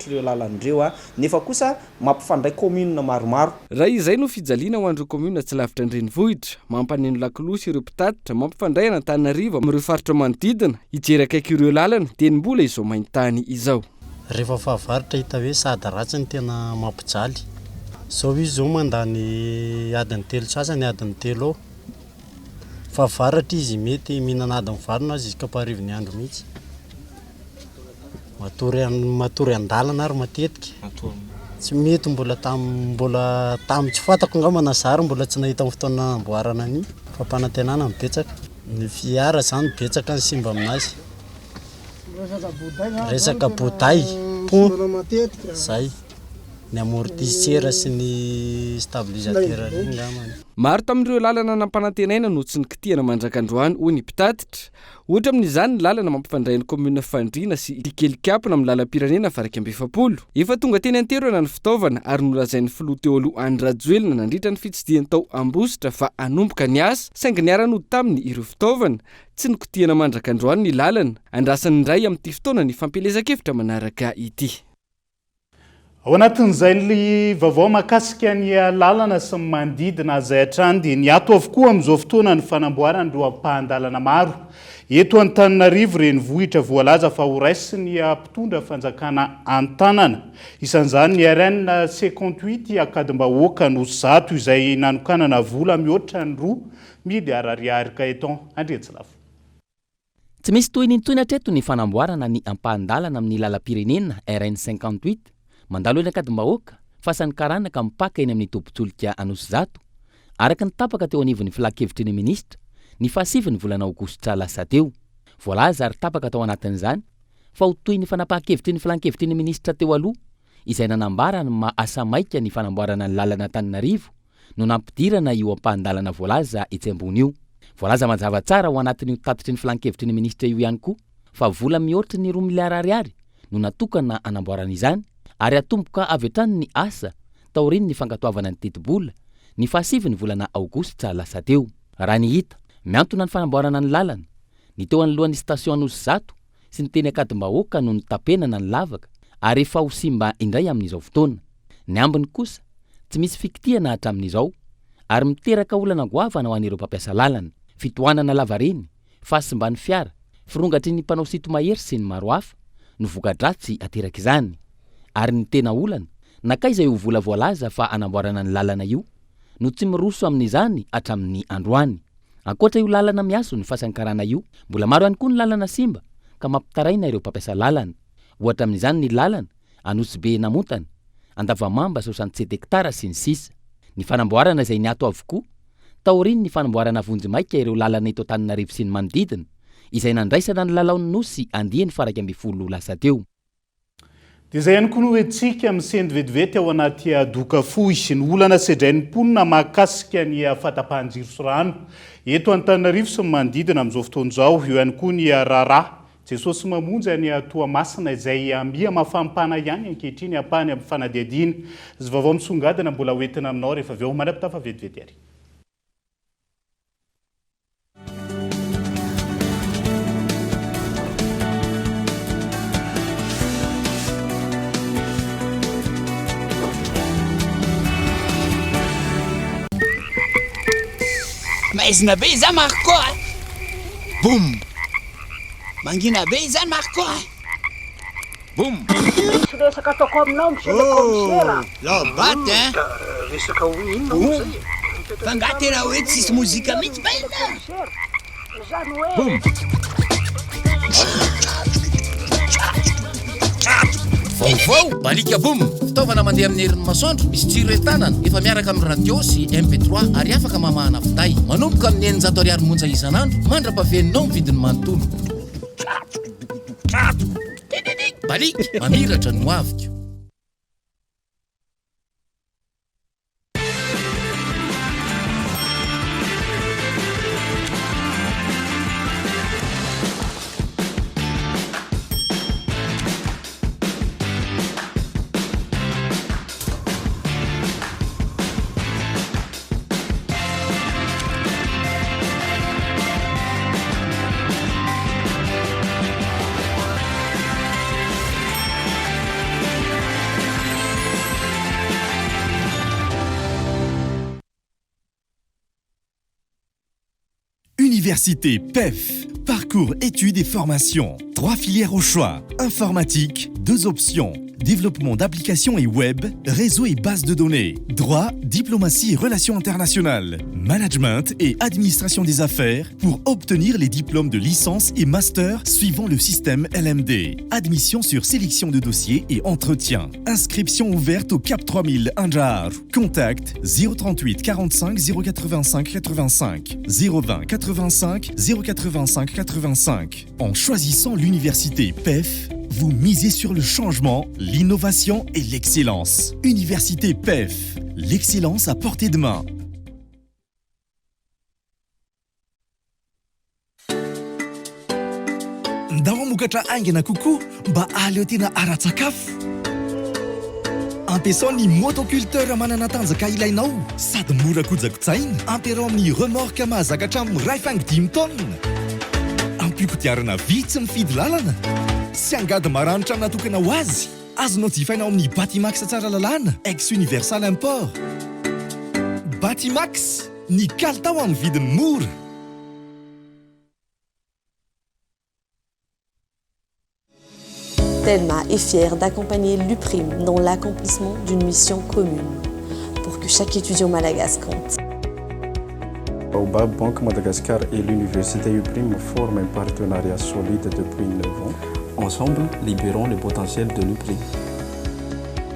ireo lalan'ireo a nefa kosa mampifandray commune maromaro raha izay no fijaliana ho andreo commune tsy lavitra andrenivohitra mampaneno lakolosy ireo mpitatitra mampifandray Antananarivo amin'ireo faritra manodidina hijery akaiky ireo lalana de ny mbola izao maintany izao rehefa fahavaratra hita hoe sady ratsy ny tena mampijaly zao izy zao mandany adiny 3 sasany adiny 3 ao fahavaratra izy mety mihinana adiny varona azy ka parivony andro mihitsy matory andalana ary matetika tsy mety mbola tam tsy fatako ngamba nazary mbola tsy nahita amin'ny fotoana namboarana ny fampanantenana mibetsaka ny fiara zany betsaka ny simba aminazy resaka boday pont zay ny amortisseur sy ny stabilisateur regny ngamany maro tamin'ireo lalana nampanantenaina no tsy nikitihana mandrakandroany hoy ny mpitatitra ohatra amin'izany ny lalana mampifandray ny commune Fandrina sy Kelikapona amin'ny lalam-pirenena varaka amby 70 efa tonga teny anterana ny fitaovana ary nolazain'ny filoha teo aloha Andry Rajoelina nandritra ny fitsidiany tao Ambositra fa anomboka ny asa saingy niara-nody taminy ireo fitaovana tsy nikitihana mandrakandroany ny lalana andrasany indray amin'ity fotoana ny fampelezakevitra manaraka ity ao anatin'izay ny vaovao mahakasika ny lalana sy ny manodidina zay hatrany dia ny ato avokoa amin'izao fotoana ny fanamboarana ireo ampahan-dalana maro eto Antananarivo renivohitra voalaza fa ho raisy ny mpitondra fanjakana Antanana isan'izany ny RN 58 akadimbahoaka no 100 izay nanokanana vola mihoatra ny 2 miliara ariary ka eton andretsilafo tsy misy toy ny hatreto ny fanamboarana ny ampahan-dalana amin'ny lalam-pirenena RN 58 mandalo eny akadimbahoaka fasany karana ka mipaka eny amin'ny tobontsoloka Anosizato araka ny tapaka teo anivon'ny filakevitry ny ministra ny fahasivy ny volana aogositra lasa teo voalaza ary tapaka tao anatin'izany fa ho toy ny fanapahan-kevitry ny filan-kevitry ny ministra teo aloha izay nanambara ny maha-asa maika ny fanamboarana ny lalana Antananarivo no nampidirana io ampahan-dalana voalaza etsy ambony io voalaza mazava tsara ho anatin'io tatitry ny filan-kevitry ny ministra io ihany koa fa vola mihoatra ny 2 miliara ariary no natokana anamboarana izany ary atomboka avy hatrany ny asa taoriny ny fankatoavana ny teti-bola ny fahasivy ny volana aogositra lasa teo raha ny hita miantona ny fanamboarana ny lalana ny teo anolohan'ny station Anosizato sy ny teny akadimbahoaka no nitapenana ny lavaka ary efa ho simba indray amin'izao fotoana ny ambiny kosa tsy misy fikitihana hatramin'izao ary miteraka olana goavana ho an'ireo mpampiasa lalana fitohanana lavareny fahasimbany fiara firongatry ny mpanao sito mahery sy ny maro hafa no voka-dratsy ateraka izany ary ny tena olana nakaiza io vola voalaza fa anamboarana ny lalana io no tsy miroso amin'izany hatramin'ny androany ankoatra io lalana miaso ny fasankarana io mbola maro ihany koa ny lalana simba ka mampitaraina ireo mpampiasa lalana ohatra amin'izany ny lalana Anosibe Namotana Andavamamba 67 hektara sy ny sisa ny fanamboarana izay ny ato avokoa taoriny ny fanamboarana vonjy maika ireo lalana eto Antananarivo sy ny manodidina izay nandraisana ny lalaon'ny nosy andiany faraka amby 10 lasa teo dia izay ihany koa no hoentsika amin'ny sendy vetivety ao anaty doka fohy sy ny olana sedrain'ny mponina mahakasika ny fahatapahan-jiro sy rano eto Antananarivo sy ny manodidina amin'izao fotoana izao eo ihany koa ny raharaha Jesosy mamonjy ny Toamasina izay mia mafampana ihany ankehitriny ampany amin'ny fanadihadiana izy vaovao misongadina mbola hoentina aminao rehefa avy eo manapitafa vetivety ary maizina be izany Marco boum mangina be izany Marco boum resaka ataoko aminao monsieur le commissaire lobaty hein resaka inona fa nga tena hoe tsisy mozika mihitsy ba ina zany hoe boum vaovao balika boom fitaovana mandeha amin'ny herin'ny masoandro misy jiro entanana efa miaraka amin'ny radio sy mp3 ary afaka mamahana fiday manomboka amin'ny 900 ariary monja isan'andro mandra-paveninao vidiny manontolo balika mamiratra no aviko. Université PEF, parcours études et formations. 3 filières au choix. Informatique, 2 options. Développement d'applications et web, réseau et base de données. Droit, diplomatie et relations internationales. Management et administration des affaires pour obtenir les diplômes de licence et master suivant le système LMD. Admission sur sélection de dossiers et entretien. Inscription ouverte au Cap 3000 Andjar. Contact 038 45 085 85 020 85 085 85. En choisissant l'université PEF, vous misez sur le changement, l'innovation et l'excellence. Université PEF, l'excellence à portée de main. Ndao mokatra aingana kokoa mba aleo tena ara-tsakafo. Ampiasao ny motoculteur manana tanjaka ilainao sady mora kojakotsaina. Ampiarao amin'ny remorque mahazaka hatramin'ny 2.5 tonnes. Ampikotiarana vitsy mifidy lalana. Sy angady maranitra natokana ho azy. Azonao jifainao amin'ny Batimax tsara lalàna, ex-Universal Import. Batimax, ny kalitao amin'ny vidiny mora. Telma est fière d'accompagner l'UPRIM dans l'accomplissement d'une mission commune pour que chaque étudiant malagasy compte. Baobab Banque Madagascar et l'université UPRIM forment un partenariat solide depuis 9 ans. Ensemble, libérons le potentiel de l'UPRIM.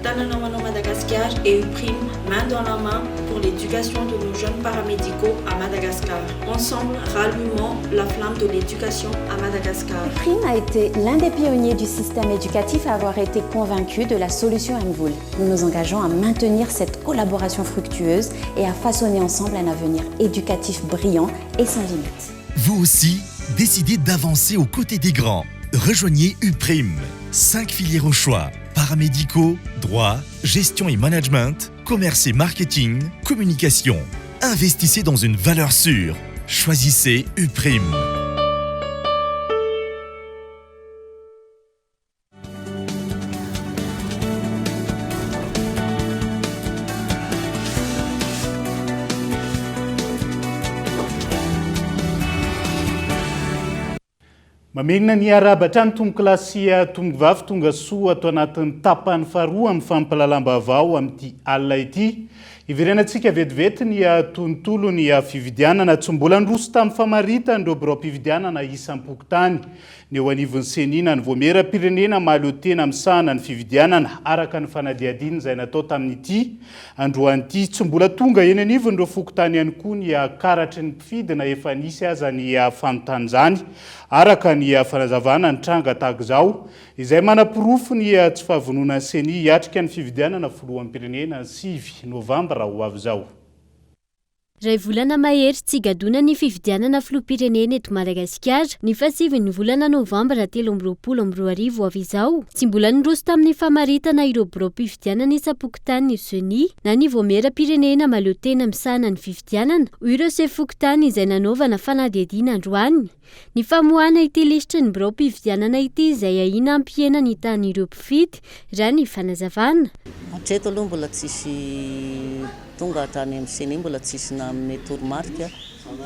Tananamano Madagascar et UPRIM, main dans la main pour l'éducation de nos jeunes paramédicaux à Madagascar. Ensemble, rallumons la flamme de l'éducation à Madagascar. UPRIM a été l'un des pionniers du système éducatif à avoir été convaincu de la solution MVOOL. Nous nous engageons à maintenir cette collaboration fructueuse et à façonner ensemble un avenir éducatif brillant et sans limite. Vous aussi, décidez d'avancer aux côtés des grands. Rejoignez UPRIM. 5 filières au choix. Paramédicaux, droit, gestion et management, commerce et marketing, communication. Investissez dans une valeur sûre. Choisissez UPRIM. Mamenina ny arabatra ny tomboklasia tombovavy tonga soa ato anatin'ny tapany faharoa amin'ny fampalalam-baovao amin'ity alina ity. Iverenantsika vetivety ny tontolo ny fividianana tsy mbola nroso tamin'ny famaritany ireo birao mpividianana isam-pokotany. Ny eo anivon'ny senina ny voamera-pirenena mahaleo tena misahana ny fividianana araka ny fanadihadiana izay natao tamin'ity androan'ity tsy mbola tonga eny anivony ireo fokotany ihany koa ny karatry ny mpifidina efa nisy aza ny fanontany izany araka ny fanazavana ny tranga tahaka izao izay manapirofo ny tsy fahavononan'ny seni hiatrika ny fividianana foloan'ny pirenena 9 novambra ho avy izao. Ray volana mahery tsy gadona ny fividianana filoham-pirenena eto Madagasikara ny 7 volana novambra 2020 avy izao tsy mbola niroso tamin'ny famaritana ireo birao mpividianana isam-pokotany ny seni na ny voamera-pirenena mahaleo tena misahana ny fividianana ireo sefokotany izay nanaovana fanadihadiana androany. Ny famoahana ity lisitra ny birao mpividianana ity izay ahina ampiena ny tan'ireo mpifidy raha ny fanazavana. Hatreto aloha mbola tsisy tonga hatrany amin'ny seni mbola tsisy na amin'ny toromarika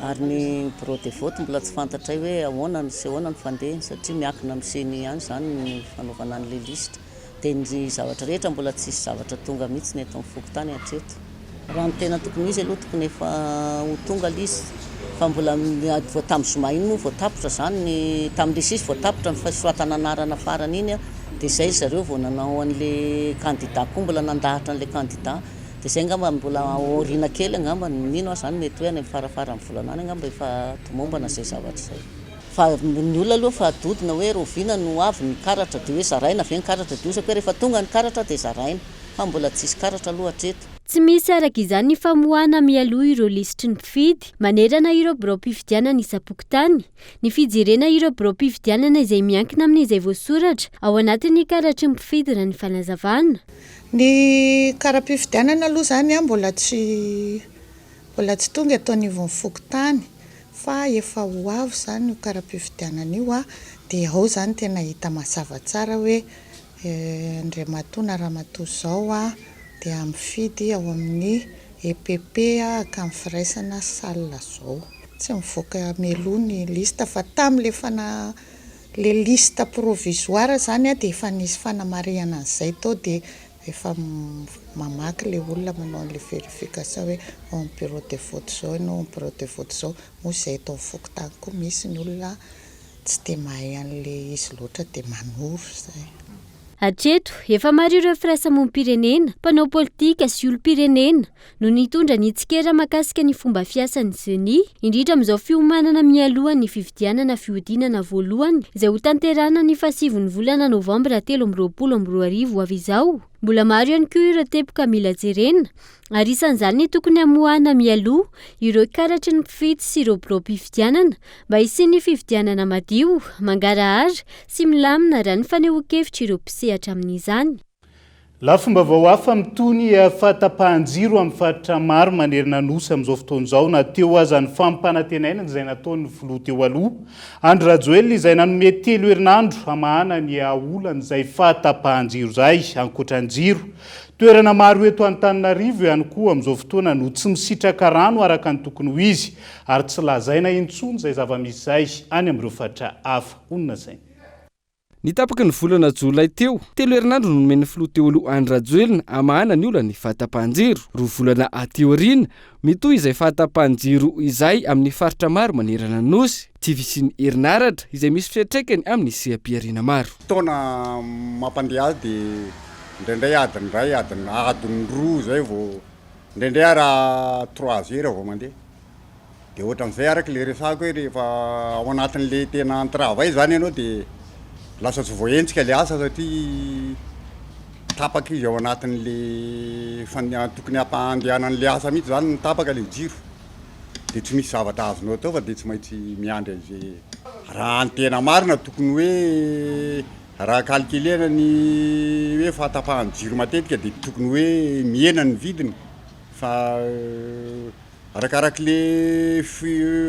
ary ny bureau de vote mbola tsy fantatray hoe ahoana sy ahoana ny fandeha satria miankina amin'ny seni ihany izany ny fanaovana an'ilay lisitra dia ny zavatra rehetra mbola tsisy zavatra tonga mihitsy ny eto amin'ny fokotany hatreto. Raha ny tena tokony izy aloha tokony efa ho tonga lisy fa mbola vao tamin'ny zoma iny moa voatapitra izany ny tamin'ilay sisy voatapitra ny fasoratana anarana farany iny dia izay zareo vao nanao an'la candidat koa mbola nandahatra an'la candidat dia izay angamba mbola oriana kely angamba nino azy zany mety hoe any farafara amin'ny volanany angamba efa tomombana izay zavatra izay fa ny olona aloha fa adodina hoe roviana no avy ny karatra dia hoe zaraina avy ny karatra dia osaka hoe rehefa tonga ny karatra dia zaraina fa mbola tsisy karatra aloha hatreto. Tsy misy araka izany ny famoahana mialoha ireo lisitry ny mpifidy manerana ireo birao mpifidianana isam-pokotany, ny fijerena ireo birao mpifidianana izay miankina amin'izay voasoratra ao anatin'ny karatry ny mpifidy raha ny fanazavana. Ny karam-pifidianana aloha zany mbola tsy tonga eto anivon'ny fokotany fa efa ho avy zany io karam-pifidianana io dia ao zany tena hita mazava tsara hoe Andriamatoa na Ramatoa zao dia mifidy ao amin'ny EPP ka amin'ny firaisana salina zao. Tsy mivoaka mialoha ny lista fa tamin'le le lista provisoire zany dia efa nisy fanamariana an'izay tao dia efa mamaky le olona manao an'le vérification hoe ao amin'ny bureau de vote zao ianao amin'ny bureau de vote zao moa izay tao fokotany koa misy ny olona tsy dia mahay an'le izy loatra dia manoro izay. Hatreto, efa maro ireo firaisamonim-pirenena, mpanao politika sy olom-pirenena no nitondra ny tsikera makasika ny fomba fiasan'ny ZENI, indrindra amin'izao fiomanana mialoha ny fifidianana fihodinana voalohany izay ho tanterana ny 7 volana Novambra 2024 avy izao. Mbola maro ihany koa ireo tepoka mila jerena, ary isan'izany tokony hamoahana mialoha ireo karatry ny mpifidy sy ireo birao mpifidianana mba hisian'ny fifidianana madio, mangarahara sy milamina raha ny fanehoan-kevitra ireo mpisehatra amin'izany. Lafomba vao hafa mitony fahatapahan-jiro amin'ny faritra maro manerana nosy amin'izao fotoana izao na teo aza ny fampanantenainana izay nataon'ny filoha teo aloha Andry Rajoelina izay nanome 3 herinandro hamahana ny olana izay fahatapahan-jiro izay ankoatran-jiro. Toerana maro eto Antananarivo ihany koa amin'izao fotoana no tsy misitraka rano araka ny tokony ho izy ary tsy lazaina intsony izay zava-misy izay any amin'ireo faritra hafa. Onona izay. Nitapaka ny volana Jolay teo, 3 herinandro no nomen'ny filoha teo aloha Andry Rajoelina hamahana ny olana ny fahatapahan-jiro. 2 volana aty aoriana mitohy izay fahatapahan-jiro izay amin'ny faritra maro manerana ny nosy, tsy visian'ny herinaratra izay misy fiantraikany amin'ny seha-piariana maro. Taona mampandeha azy dia indraindray adiny iray, adiny roa zay vao indraindray raha 3 heures vao mandeha. Dia ohatran'izay araka le resako hoe rehefa ao anatin'le tena an-travail zany ianao dia lasa tsy voahentsika le asa satria tapaka izy ao anatin'le tokony hampandehanan'le asa mihitsy zany ny tapaka le jiro dia tsy misy zavatra azonao atao fa dia tsy maintsy miandry azy. Raha ny tena marina tokony hoe raha calculena ny hoe fahatapahan'ny jiro matetika dia tokony hoe miena ny vidiny fa arakaraka le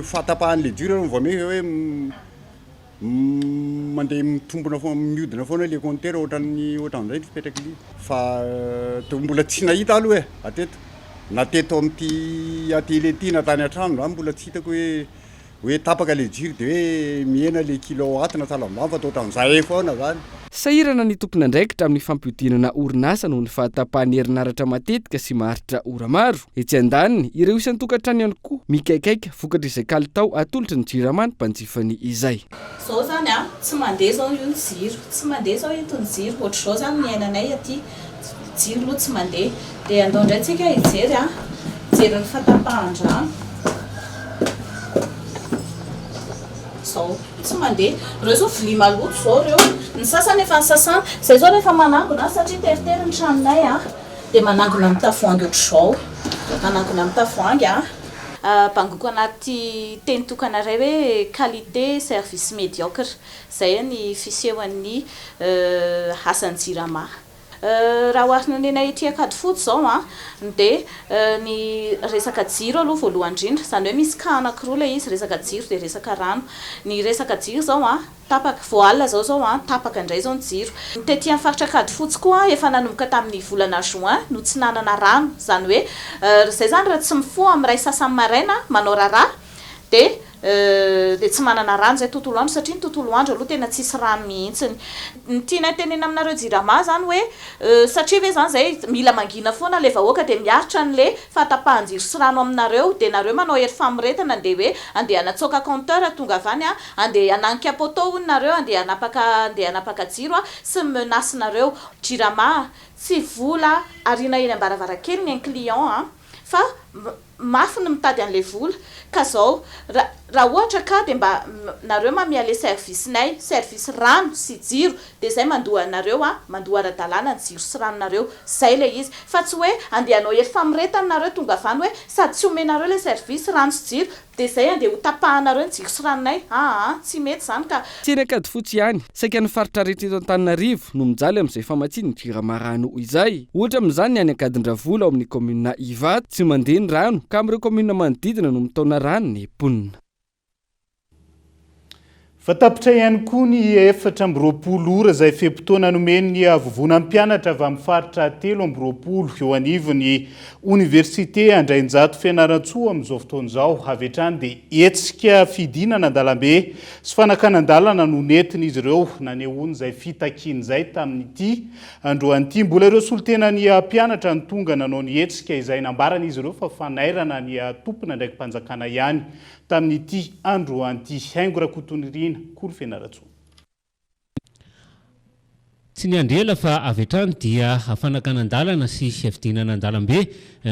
fahatapahan'le jiro vao mey hoe mandeha mitombona foana mihodina foana le compteur ohatran'izay fipetraka li fa mbola tsy nahita aloha ateto na teto amin'ity atele ty na tany an-trano zany mbola tsy hitako hoe tapaka le jiro dia hoe miena le kilowatt na salam-bany fa ohatran'izay foana zany. Sahirana ny tompona andraikitra amin'ny fampihodinana orinasa noho ny fahatapahan'ny herinaratra matetika sy maharitra ora maro. Etsy andaniny ireo isan-tokantrano ihany koa mikaikaika vokatra izay kalitao atolotry ny jiramany mpanjifany izay. Zao zany tsy mandeha zao io ny jiro, tsy mandeha zao ito ny jiro, ohatr' zao zany ny ainanay aty jiro aloha tsy mandeha dia andao indray tsika hijery hijery ny fahatapahan-drano. Zao tsy mandeha ireo zao vilia maloto zao ireo ny sasany efa ny sasana izay zao rehefa manangona satria teritery ny tranonay dia manangona amin'ny tavoahangy ohatr'izao manangona amin'ny tavoahangy bangoko anaty teny tokana iray hoe qualité service médiocre izay ny fisehoan'ny asan'ny jirama. Raha oharina ny anay ety Ankadifotsy zao dia ny resaka jiro aloha voalohany indrindra izany hoe misy ka anankiroa ilay izy resaka jiro dia resaka rano. Ny resaka jiro zao tapaka voalina zao tapaka indray zao ny jiro. Ny tety amin'ny faritra Ankadifotsy koa efa nanomboka tamin'ny volana juin no tsy nanana rano izany hoe izay zany raha tsy mifoha amin'ny ray sasany maraina manao raharaha dia tsy manana rano zay tontolo andro satria ny tontolo andro aloha tena tsisy rano mihitsiny. Ny tiana tenena aminareo jirama zany hoe satria ve zany zay mila mangina foana le vahoaka de miaritra n'le fahatapahan-jiro sy rano aminareo de nareo manao hery famiretana de hoe andeha hanatsoaka compteur tonga avany andeha hananika poto hono nareo andeha hanapaka jiro sy menacenareo. Jirama tsy vola arina eny ambaravarakely ny client fa mafy ny mitady an'le vola ka zao raha ohatra ka de mba nareo mamiale servicenay service rano sy jiro de zay mandoa nareo mandoa ara-dalàna ny jiro sy ranonareo zay le izy fa tsy hoe andeha hanao hery famiretana nareo tonga avany hoe sady tsy omenareo le service rano sy jiro de zay andeha ho tapahanareo ny jiro sy ranonay tsy mety zany ka tsy rekady fotsy ihany saika ny faritra rehetra eto Antananarivo no mijaly amin'izay famatsiany ny jirama rano izay ohatra amin'izany ny any Ankadindravola ao amin'ny commune Ivato tsy mandeha ny rano ka amin'ireo commune manodidina no mitaona rano ny ponina. Fatapitra ihany koa ny 4 ora izay fe-potoana nomeny vovona ny mpianatra avy amin'ny faritra 3 eo anivon'ny Université Andrainjato Fianaratsoa amin'izao fotoan'izao avy hatrany dia hetsika fidinana an-dalambe sy fanakan-dalana no nentina izy ireo nanehoany izay fitakiana izay tamin'ity androan'ity. Mbola ireo solotena ny mpianatra ny tonga nanao ny hetsika izay nambarana izy ireo fa fanairana ny tompona ndraiky mpanjakana ihany tamin'ity androan'ity. Haingo Rakotonirina, Kolo Fianaratsoa. Tsy ny andrela fa avy hatrany dia fanakanan-dalana sy fidinana an-dalambe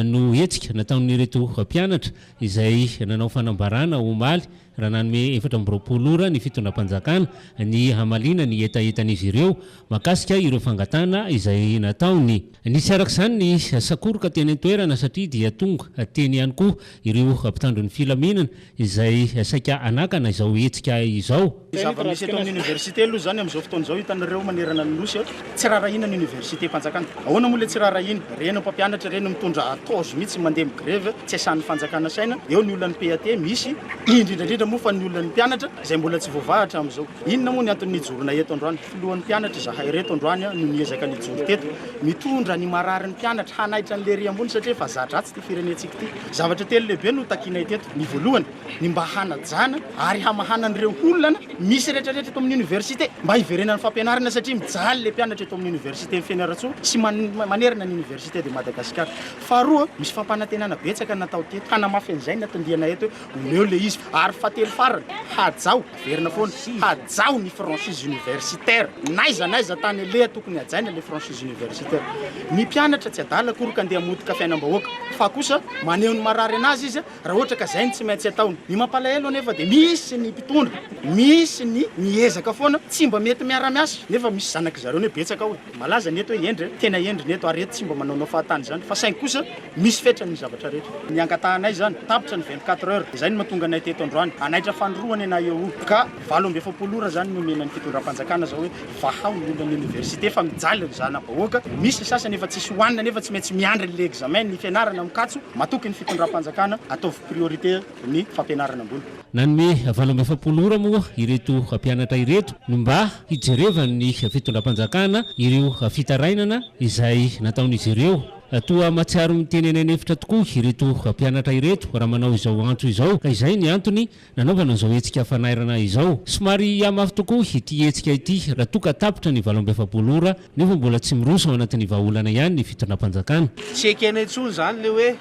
no hetsika nataon'ireto mpianatra izay nanao fanambarana omaly raha nanome 4 ora ny fitondram-panjakana ny hamalina ny etaetan'izy ireo makasika ireo fangatana izay nataony. Nisy arak'izany ny sakoroka teny an-toerana satria dia tonga teny ihany koa ireo mpitandro ny filaminana izay saika anakana izao hetsika izao. Zava-misy eto amin'ny université aloha zany amin'izao fotoan'izao hitanareo manerana ny nosy tsy rarahina ny université mpanjakana. Ahoana moa le tsy rarahina? Reny mpampianatra reny mitondra tozo mihitsy mandeha grève tsy asan'ny fanjakana saina. Eo ny olona ny PAT misy indrindra moa fa ny olona ny mpianatra izay mbola tsy voavahatra amin'izao. Inona moa ny antony nijorona eto androany? Filohan'ny mpianatra zahay reto androany no niezaka nijoro teto mitondra ny marary ny mpianatra hanaitra ny lery ambony satria fa zadratsy ty firenentsika ty. Zavatra telo lehibe no takinay teto. Ny voalohany ny mba hanajana ary hamahana an'ireo olona misy rehetrarehetra eto amin'ny université mba hiverenan'ny fampianarana satria mijaly le mpianatra eto amin'ny université ny Fianaratsoa sy manerana ny université de Madagasikara. Faharoa misy fampanantenana betsaka natao teto hanamafy an'izay natandihana eto omeo le izy ary fatelo farany hajao verina foana hajao ny franchise universitaire naiza tany leha tokony hajaina le franchise universitaire. Ny mpianatra tsy adala kory ka andeha hamotika fiainam-bahoaka fa kosa maneho ny marary anazy izy raha ohatra ka zay ny tsy maintsy ataony. Ny mampalahelo anefa dia misy ny mpitondra misy ny miezaka foana tsy mba mety miara-miasa nefa misy zanaky zareo ne betsaka ao malaza neto hoe endry tena endry neto arety tsy mba manaonao fahatany zany fa saingy kosa misy fetrany ny zavatra rehetra. Ny angatahanay zany tapitra ny 24 heures izay ny mahatonga anay teto androany anaitra fandroany ana eo ka 7 ora zany no mena ny fitondram-panjakana zao hoe vahao ny olona ny université fa mijaly ny zana-bahoaka misy sasany efa tsisy hoanina nefa tsy maintsy miandry le examen ny fianarana mikatso matoky ny fitondram-panjakana ataovy priorité ny fampianarana ambony. Nanome 7 ora moa ireto mpianatra ireto no mba hijerevany fitondram-panjakana ireo fitarainana izay nataon'izy ireo. Toa matsiaro mitenenay nefitra tokoa ireto mpianatra ireto raha manao izao antso izao ka izay ny antony nanaovana izao hetsika fanairana izao. Somary amafy tokoa ity hetsika ity raha toka tapitra ny 7 ora nefa mbola tsy miroso ao anatin'ny vahaolana ihany ny fitondram-panjakana. Tsy ekenay intsony zany le hoe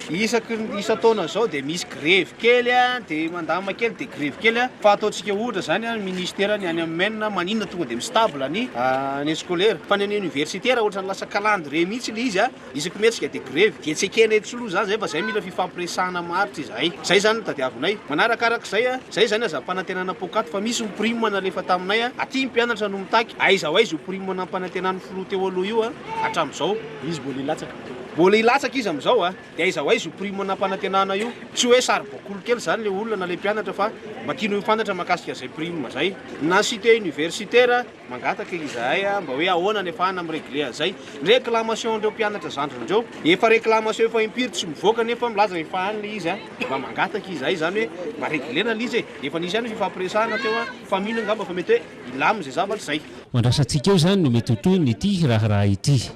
isa-taona zao dia misy grève kely dia mandama kely dia grève kely fa ataontsika ohatra zany ministère ny any amin'ny maine maninona tonga dia mistable ny année scolaire fa ny université raha ohatra ny lasa calendrier mihitsy le izy isaky metsika dia grève dia tsy ekenay tsoloha zany zay fa zay mila fifampiresahana maritra izay zay zany no tadiavinay manarakarak'izay zay zany aza mpanantenana pokaty fa misy prime nalefa taminay aty mpianatra no mitaky aiza aiza prime nampanantenana filoha teo aloha io hatramin'izao izy mbola ilatsaka izy amin'izao dia aiza aiza prime nampanantenana io tsy hoe saribakolo kely zany le olona na le mpianatra fa makino mifantatra makasika zay prime zay na cité universitaire mangataka izahay mba hoe ahoana nefahana amin'ny réglé zay réclamation ndreo mpianatra zandrindreo efa réclamation efa impiry tsy mivoaka nefa milaza efahany le izy mba mangataka izahay zany hoe mba réglena le izy efa nisy ihany fifampiresahana teo fa mino angamba fa mety hoe ilamy zay zavatra zay. Mandrasantsika eo zany no mety ho toy ny ity raharaha ity.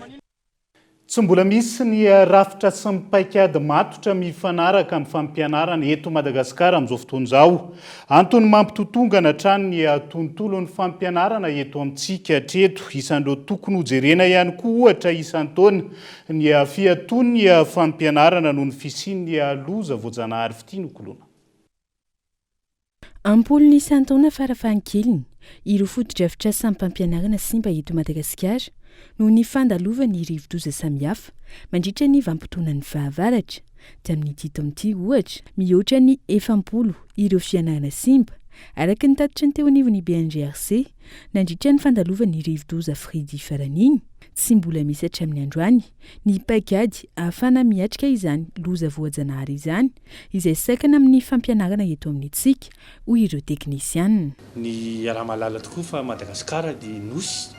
tsy mbola misy ny rafitra sy mipaikady matotra mifanaraka amin'ny fampianarana eto Madagasikara amin'izao fotoana izao. Antony mampitotongana hatrany ny tontolon'ny fampianarana eto amintsika hatreto. Isan'ireo tokony hojerena ihany koa ohatra isan-taona ny fiaton'ny fampianarana noho ny fisian'ny loza voajanahary fitiany kolona. Ampolony isan-taona farafahakeliny ireo foto-drafitra samy mpampianarana simba eto Madagasikara no ny fandalovany rivo-doza samihafa mandritra ny vampitoana ny fahavaratra. Dia amin'ity taon'ity ohatra mihoatra ny 70 ireo fianarana simba araka ny tatitra ny teo anivon'ny BNGRC nandritra ny fandalovany rivo-doza Fridi faraniny. Tsy mbola misy hatramin'ny androany ny paikady ahafana miatrika izany loza voajanahary izany izay saikana amin'ny fampianarana eto amin'itsika hoy ireo teknisianina. Ny raha malala tokoa fa Madagasikara dia nosy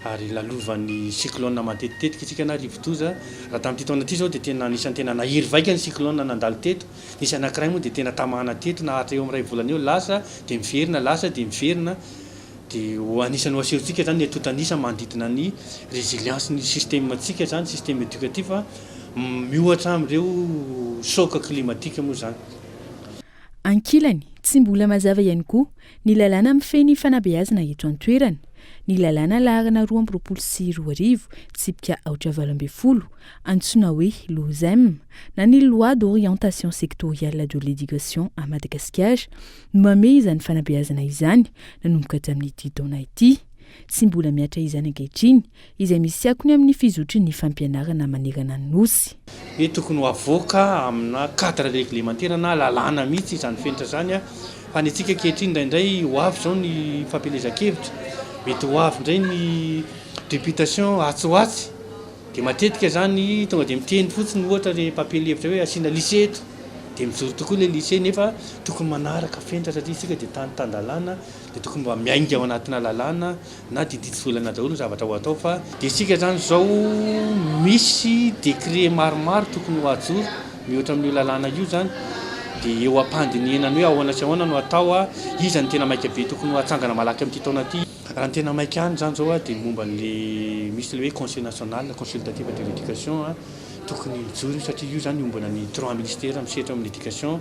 ary lalovan'ny cyclone matetitetika isika na rivo-doza. Raha tamin'ity taona ity zao dia tena anisan'ny tena nahiry vaika ny cyclone nandalo teto. Nisy anankiray moa dia tena tamana teto na hatra eo amin'ny ray volana eo lasa dia miverina lasa dia miverina. Dia anisan'ny hoaserintsika zany ny atotanisa manodidina ny résilience ny systèmetsika zany système éducatif miohatra amin'ireo choc climatique moa zany. Ankilany tsy mbola mazava ihany koa ny lalàna mifeny fanabeazana eto an-toerana. Ny lalàna laharana 2.2 tsipika 8.20 antsoina hoe LOSEM na ny loi d'orientation sectorielle de l'éducation à Madagascar no mame izany fanabeazana izany nanomboka tamin'ity taona ity. Tsy mbola miatra izany ankehitriny izay misy akony amin'ny fizotry ny fampianarana manerana ny nosy. Hoe tokony ho avoaka amina cadre réglementaire na lalàna mihitsy izany fenitra zany fa ny antsika ankehitriny indraindray ho avy zao ny fampielezan-kevitra. Mety ho avy indray ny députation atsoatsy dia matetika zany tonga dia miteny fotsiny ohatra re mpampielevitra hoe asiana lycée eto dia mijoro tokoa ilay lycée nefa tokony manaraka fenitra satria isika dia tany-tandalàna dia tokony mba miainga ao anatina lalàna na diditsolana daholo ny zavatra ho atao fa dia isika zany zao misy décret maromaro tokony ho ajoro mihoatra amin'io lalàna io zany dia eo ampandinihana hoe ahoana sy ahoana no atao izany tena maika be tokony ho atsangana malaky amin'ity taona ity. Raha ny tena maika any zany zao dia momba n'le misy le hoe conseil national consultatif de l'éducation tokony mijoro satria io zany ombana ny 3 ministères misehatra amin'ny éducation.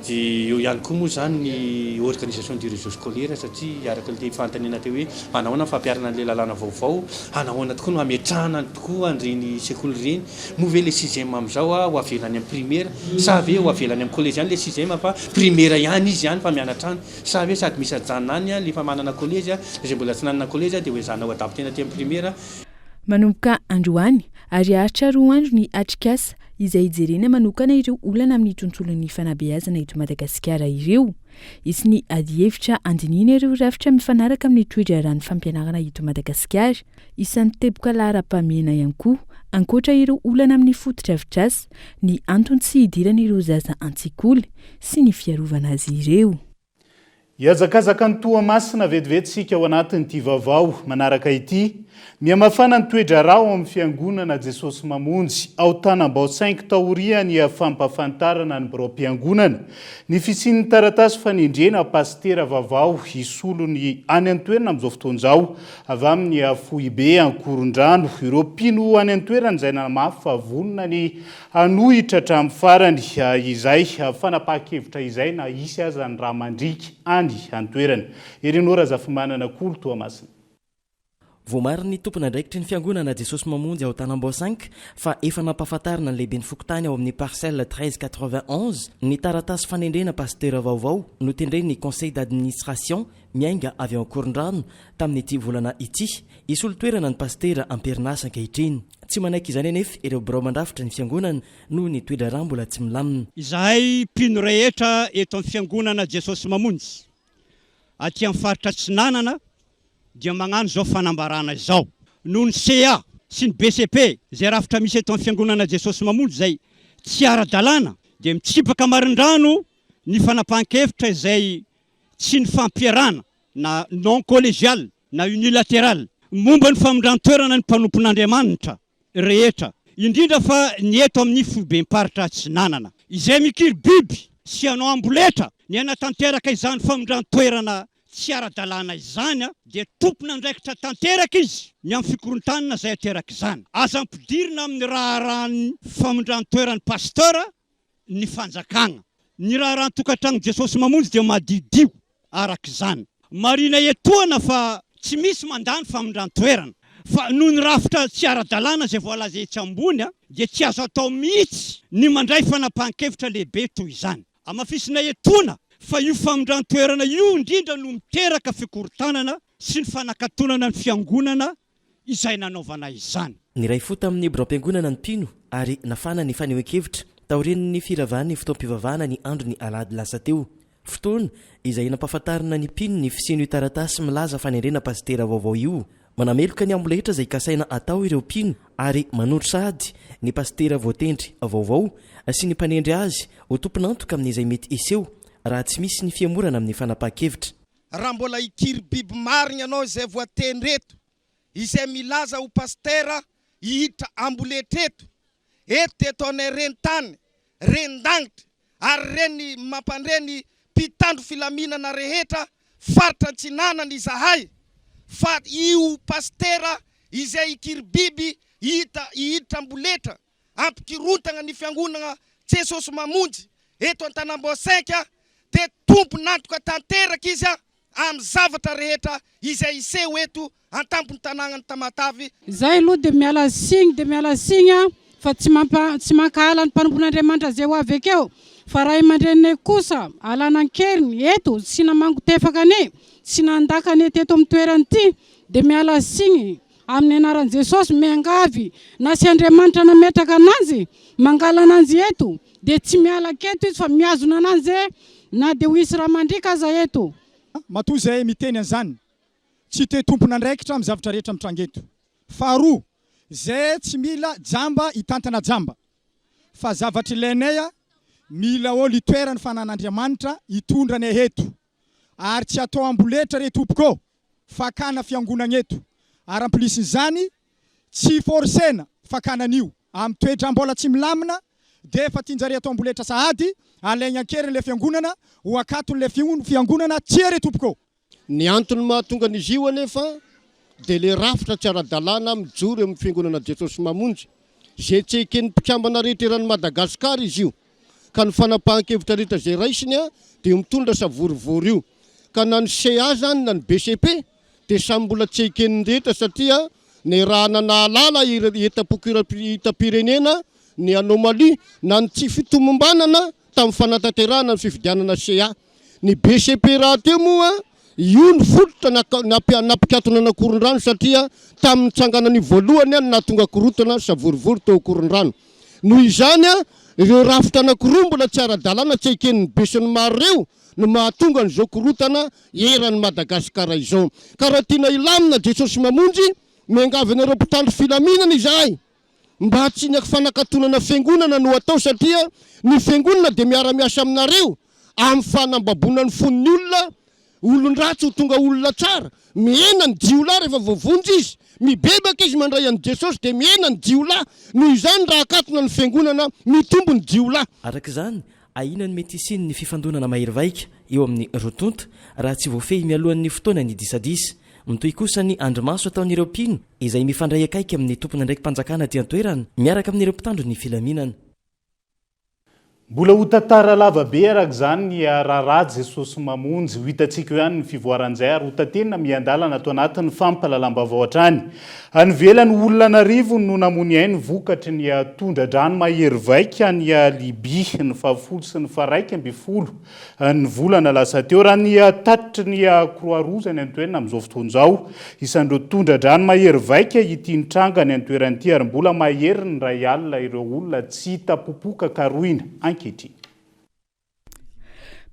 Dia eo ihany koa moa zany ny organisation du réseau scolaire satria araka le fantanina teo hoe anahoana fampiarana an'le lalàna vaovao anahoana tokoa no ametrahana tokoa an'ireny sekoly ireny moa ve le 6e amin'izao ho avelany amin'ny primaire sa ve ho avelany amin'ny collège ihany le 6e fa primaire ihany izy ihany fa mianatra any sa ve sady misy ajanona any lefa manana collège izay mbola tsy nanana collège dia ho ezana ho adapté tena amin'ny primaire. Manomboka androany ary aritra 2 andro ny atrikasa izay jerena manokana ireo olana amin'ny tontolon'ny fanabeazana eto Madagasikara ireo. Isy ny adihevitra andinina ireo rafitra mifanaraka amin'ny toe-draran'ny fampianarana eto Madagasikara. Isan'ny teboka lahara-pamena ihany koa ankoatra ireo olana amin'ny foto-drafitrasa ny antony tsy hidirana ireo zaza an-tsekoly sy ny fiarovana azy ireo. Iazakazaka ny toamasina vetivetsika ao anatin'ity vaovao manaraka ity. Mihamafana ny toe-draharaha ao amin'ny fiangonana Jesosy Mamonjy ao Tanambao 5 taoria ny fampafantarana ny birao-piangonana. Ny fisian'ny taratasy fanendrena pastera vaovao isolo ny any an-toerana amin'izao fotoana izao avy amin'ny Fohibe Ankorondrano. Ireo mpino any an-toerana izay namafy fa vonona ny hanohitra hatramin'ny farany izay fanapahan-kevitra izay na isy aza ny raha mandrika any an-toerana. Erenora Zafimanana Kolo Toamasina. Voamary ny tompona andraikitry ny fiangonana Jesosy Mamonjy ao Tanambao 5 fa efa nampahafantarana ny lehibe ny fokotany ao amin'ny parcelle 1391 ny taratasy fanendrena pastera vaovao no tendreny conseil d'administration miainga avy ao Ankorondrano tamin'ity volana ity. Isolo toerana ny pastera amperinasa ankehitriny. Tsy manaiky izany anefa ireo birao mandrafitra ny fiangonana no ny toe-draharaha mbola tsy milamina. Izahay mpino rehetra eto amin'ny fiangonana Jesosy Mamonjy aty amin'ny faritra Tsinanana dia magnano zao fanambarana izao noho ny CA sy ny BCP zay rafitra misy eto amin'ny fiangonana Jesosy Mamonjy zay tsy ara-dalàna dia mitsipaka marindrano ny fanapahan-kevitra izay tsy ny fampiarana na non collégial na unilatéral momba ny famindran-toerana ny mpanompon'Andriamanitra rehetra indrindra fa ny eto amin'ny Fohibe-mparitra Tsinanana izay mikiry biby sy anao amboletra ny anatanteraka izany famindran-toerana tsy ara-dalàna izany dia tompona andraikitra tanteraka izy ny amin'ny fikorontanana izay ateraka izany. Aza ampidirina amin'ny raharahany famondran-toeran'ny pasteur ny fanjakagna. Ny raharahany tokantrano Jesosy mamonjy dia madidio arak'izany. Marina etoana fa tsy misy mandany famondran-toerana. Fa noho ny rafitra tsy ara-dalàna izay voalaza etsy ambony dia tsy azo atao mihitsy ny mandray fanapahan-kevitra lehibe toy izany. Amafisina etoana fa io famondran-toerana io indrindra no miteraka fikorontanana sy ny fanakatonana ny fiangonana izay nanaovana izany. Ny ray fo tamin'ny bro-am-piangonana ny mpino ary nafana ny fanehoan-kevitra taoren'ny firavahany fotoam-pivavahana ny andro ny alady lasa teo. Fotoana izay nampahafantarina ny mpino ny fisian'io taratasy milaza fanendrena pastera vaovao io. Manameloka ny amboletra izay kasaina atao ireo mpino ary manondro sady ny pastera voatendry vaovao sy ny mpanendry azy ho tomponantoka amin'izay mety iseho raha tsy misy ny fiamorana amin'ny fanapahan-kevitra. Raha mbola ikiry biby marina ianao izay voatendry eto, izay milaza ho pastera hihitra amboletra eto dia ataonay reni-tany, reni-dangitra ary reny mampandreny mpitandro filaminana rehetra faritra Antsinanana izahay. Fa io pastera izay ikiry biby hihitra amboletra ampikirontana ny fiangonana Jesosy mamonjy eto Antanambaosaika dia tomponantoka tanteraka izy amin'ny zavatra rehetra izay iseho eto an-tampony tanànany Tamatavy. Zay aloha dia miala signy fa tsy mankahala ny mpanompon'Andriamanitra zay ho avy akeo. Fa raha aman-dreniny kosa alanankeriny eto sy namangotefakany sy nandakany eto amin'ny toerany ity dia miala signy amin'ny anaran'i Jesosy miangavy na sy Andriamanitra nametraka ananjy mangala ananjy eto dia tsy miala keto izy fa miazona ananjy na dia ho isy raha mandrika aza eto. Matoa izay miteny an'izany tsy te tompona andraikitra amin'ny zavatra rehetra mitrangeto. Faharoa, zay tsy mila jamba hitantana jamba fa zavatra ilainay mila olo itoerany fanan'Andriamanitra hitondrany eto ary tsy atao amboletra re tompoko fakana fiangonana eto ary amplisin'izany tsy forsena fakanan'io amin'ny toetra mbola tsy milamina dia efa tianjare atao amboletra sahady alaigna ankerin' fiangonana ho akaton'le fiangonana tsy re tompoko. Ny antony mahatonga an'izy io anefa dia le rafitra tsy ara-dalàna mijoro amin'ny fiangonana Jesosy mamonjy zay tsy eken'ny mpikambana rehetra eran'ny Madagasikara izy io ka ny fanapahan-kevitra rehetra zay raisiny dia mitondra savorivory io ka na ny CA zany na ny BCP dia samy mbola tsy eken'ny rehetra satria ny raha nanaalala itam-pirenena ny anomalie na ny tsy fitomombanana tamin'ny fanatanterahana ny fifidianana CA. Ny BCP raha teo moa io ny fototra napikatona na koron-drano satria tamin'ny tsanganany voalohany nahatonga korotana savorivory tao koron-drano. Noho izany ireo rafitra anankiroa mbola tsy ara-dalàna tsy eken'ny be sy ny maro ireo no mahatonga n'izao korotana eran'ny Madagasikara izao. Ka raha tiana ilamina Jesosy mamonjy miangavy anareo mpitandro filaminana izahay mba tsy ny fanakatonana fiangonana no atao satria ny fiangonana dia miara-miasa aminareo amin'ny fanambabona ny fon'ny olon-dratsy ho tonga olona tsara. Miena ny jiolahy rehefa voavonjy izy, mibebaka izy mandray an'i Jesosy dia miena ny jiolahy. Noho izany raha akatona ny fiangonana mitombo ny jiolahy. Arak'izany ahina ny mety isiny ny fifandonana mahery vaika eo amin'ny rotonta raha tsy voafehy mialohan'ny fotoana ny disadisa. Mitoy kosa ny andromaso ataon'ireo mpino izay mifandray akaiky amin'ny tompona ndraiky mpanjakana ty an-toerana miaraka amin'ireo mpitandro ny filaminana. Mbola ho tantara lavabe araka izany ny raharaha Jesosy mamonjy ho hitantsika eo ihany ny fivoaran'izay ary ho tantenina miandalana ato anatin'ny fampahalalam-baovao hatrany. Anivelany Olonanarivo no namony ainy vokatry ny tondra-drano mahery vaika ny Liby ny fahafolo sy ny faraika amby folo ny volana lasa teo raha ny tatitry ny Croix-Rouge ny antoerana amin'izao fotoana izao isan'ireo tondra-drano mahery vaika ity nitranga ny antoerana ity ary mbola mahery ny ray alina ireo olona tsy tapopoka karoina ankehitriny.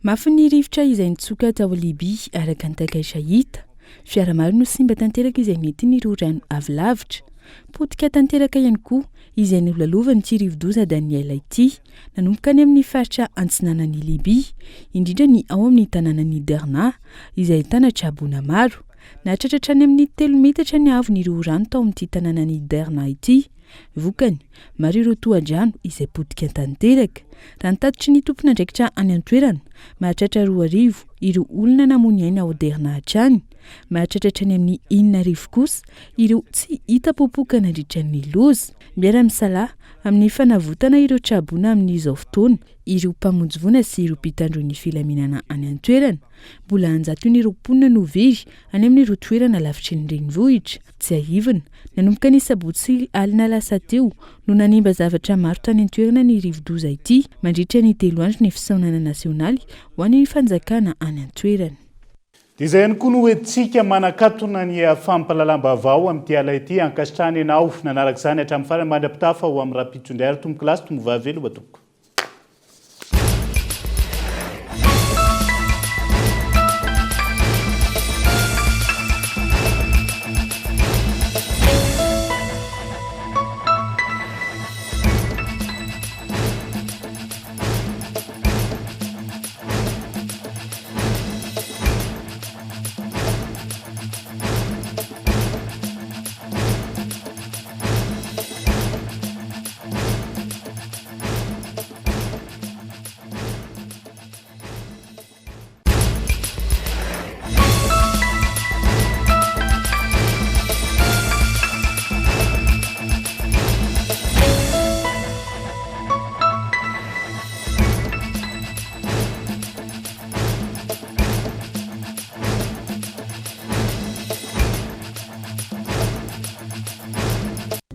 Mafy ny rivotra izay nitsoka tao Liby araka ny takaiza hita. Fiara maro no simba tanteraka izay mety nireo rano avy lavitra. Potika tanteraka ihany koa izay nolalovany tsy rivo-doza Daniela ity nanomboka any amin'ny faritra Antsinanan'i Liby, indrindra ny ao amin'ny tanànan'i Derna izay ahitana trabona maro. Nahatratratra any amin'ny 3 metatra ny avon'ireo rano tao amin'ity tanànan'i Derna ity vokany maro ireo toadrano izay potika tanteraka raha nitatitry ny tompona ndraikitra any an-toerana mahatratra 2,000 ireo olona namony aina aoderna hatrany mahatratratra ny amin'ny 4,000 kosa ireo tsy hita popoka nandritra ny loza miara-misalahy amin'ny fanavotana ireo trabona amin'izao fotoana ireo mpamonjy sy ireo mpitandro ny filaminana any an-toerana mbola anjaton'ireo mponina no very any amin'ireo toerana lavitry ny renivohitra tsy ahivana nanomboka ny sabotsy alina lasa teo no nanimba zavatra maro tany an-toerana ny rivodoza ity mandritra ny 3 andro ny fisaonana nasionaly ho an'ny fanjakana any an-toerana. Dia izay ihany koa no hoentsika manakatona ny fampalalam-baovao amin'ity ala ity ankasitrahany ianao nanaraka izany hatramin'ny farany mandra-pitafa ho amin'ny raha-pitondray ary tomboky lasy tombo vavelo batoko.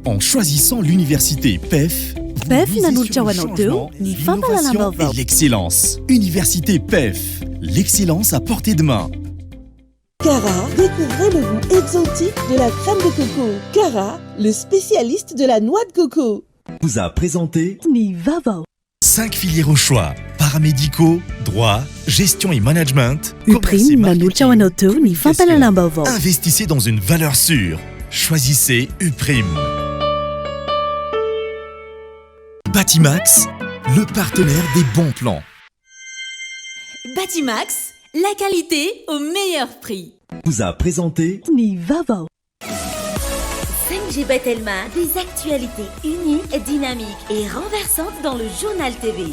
En choisissant l'université PEF, l'innovation et l'excellence. Université PEF, l'excellence à portée de main. Cara, découvrez le goût exotique de la crème de coco. Cara, le spécialiste de la noix de coco. Vous a présenté Nivava. 5 filières au choix. Paramédicaux, droit, gestion et management. Investissez dans une valeur sûre. Choisissez Uprime. Batimax, le partenaire des bons plans. Batimax, la qualité au meilleur prix. Vous a présenté Nivava. 5G Batelma, des actualités uniques, dynamiques et renversantes dans le journal TV.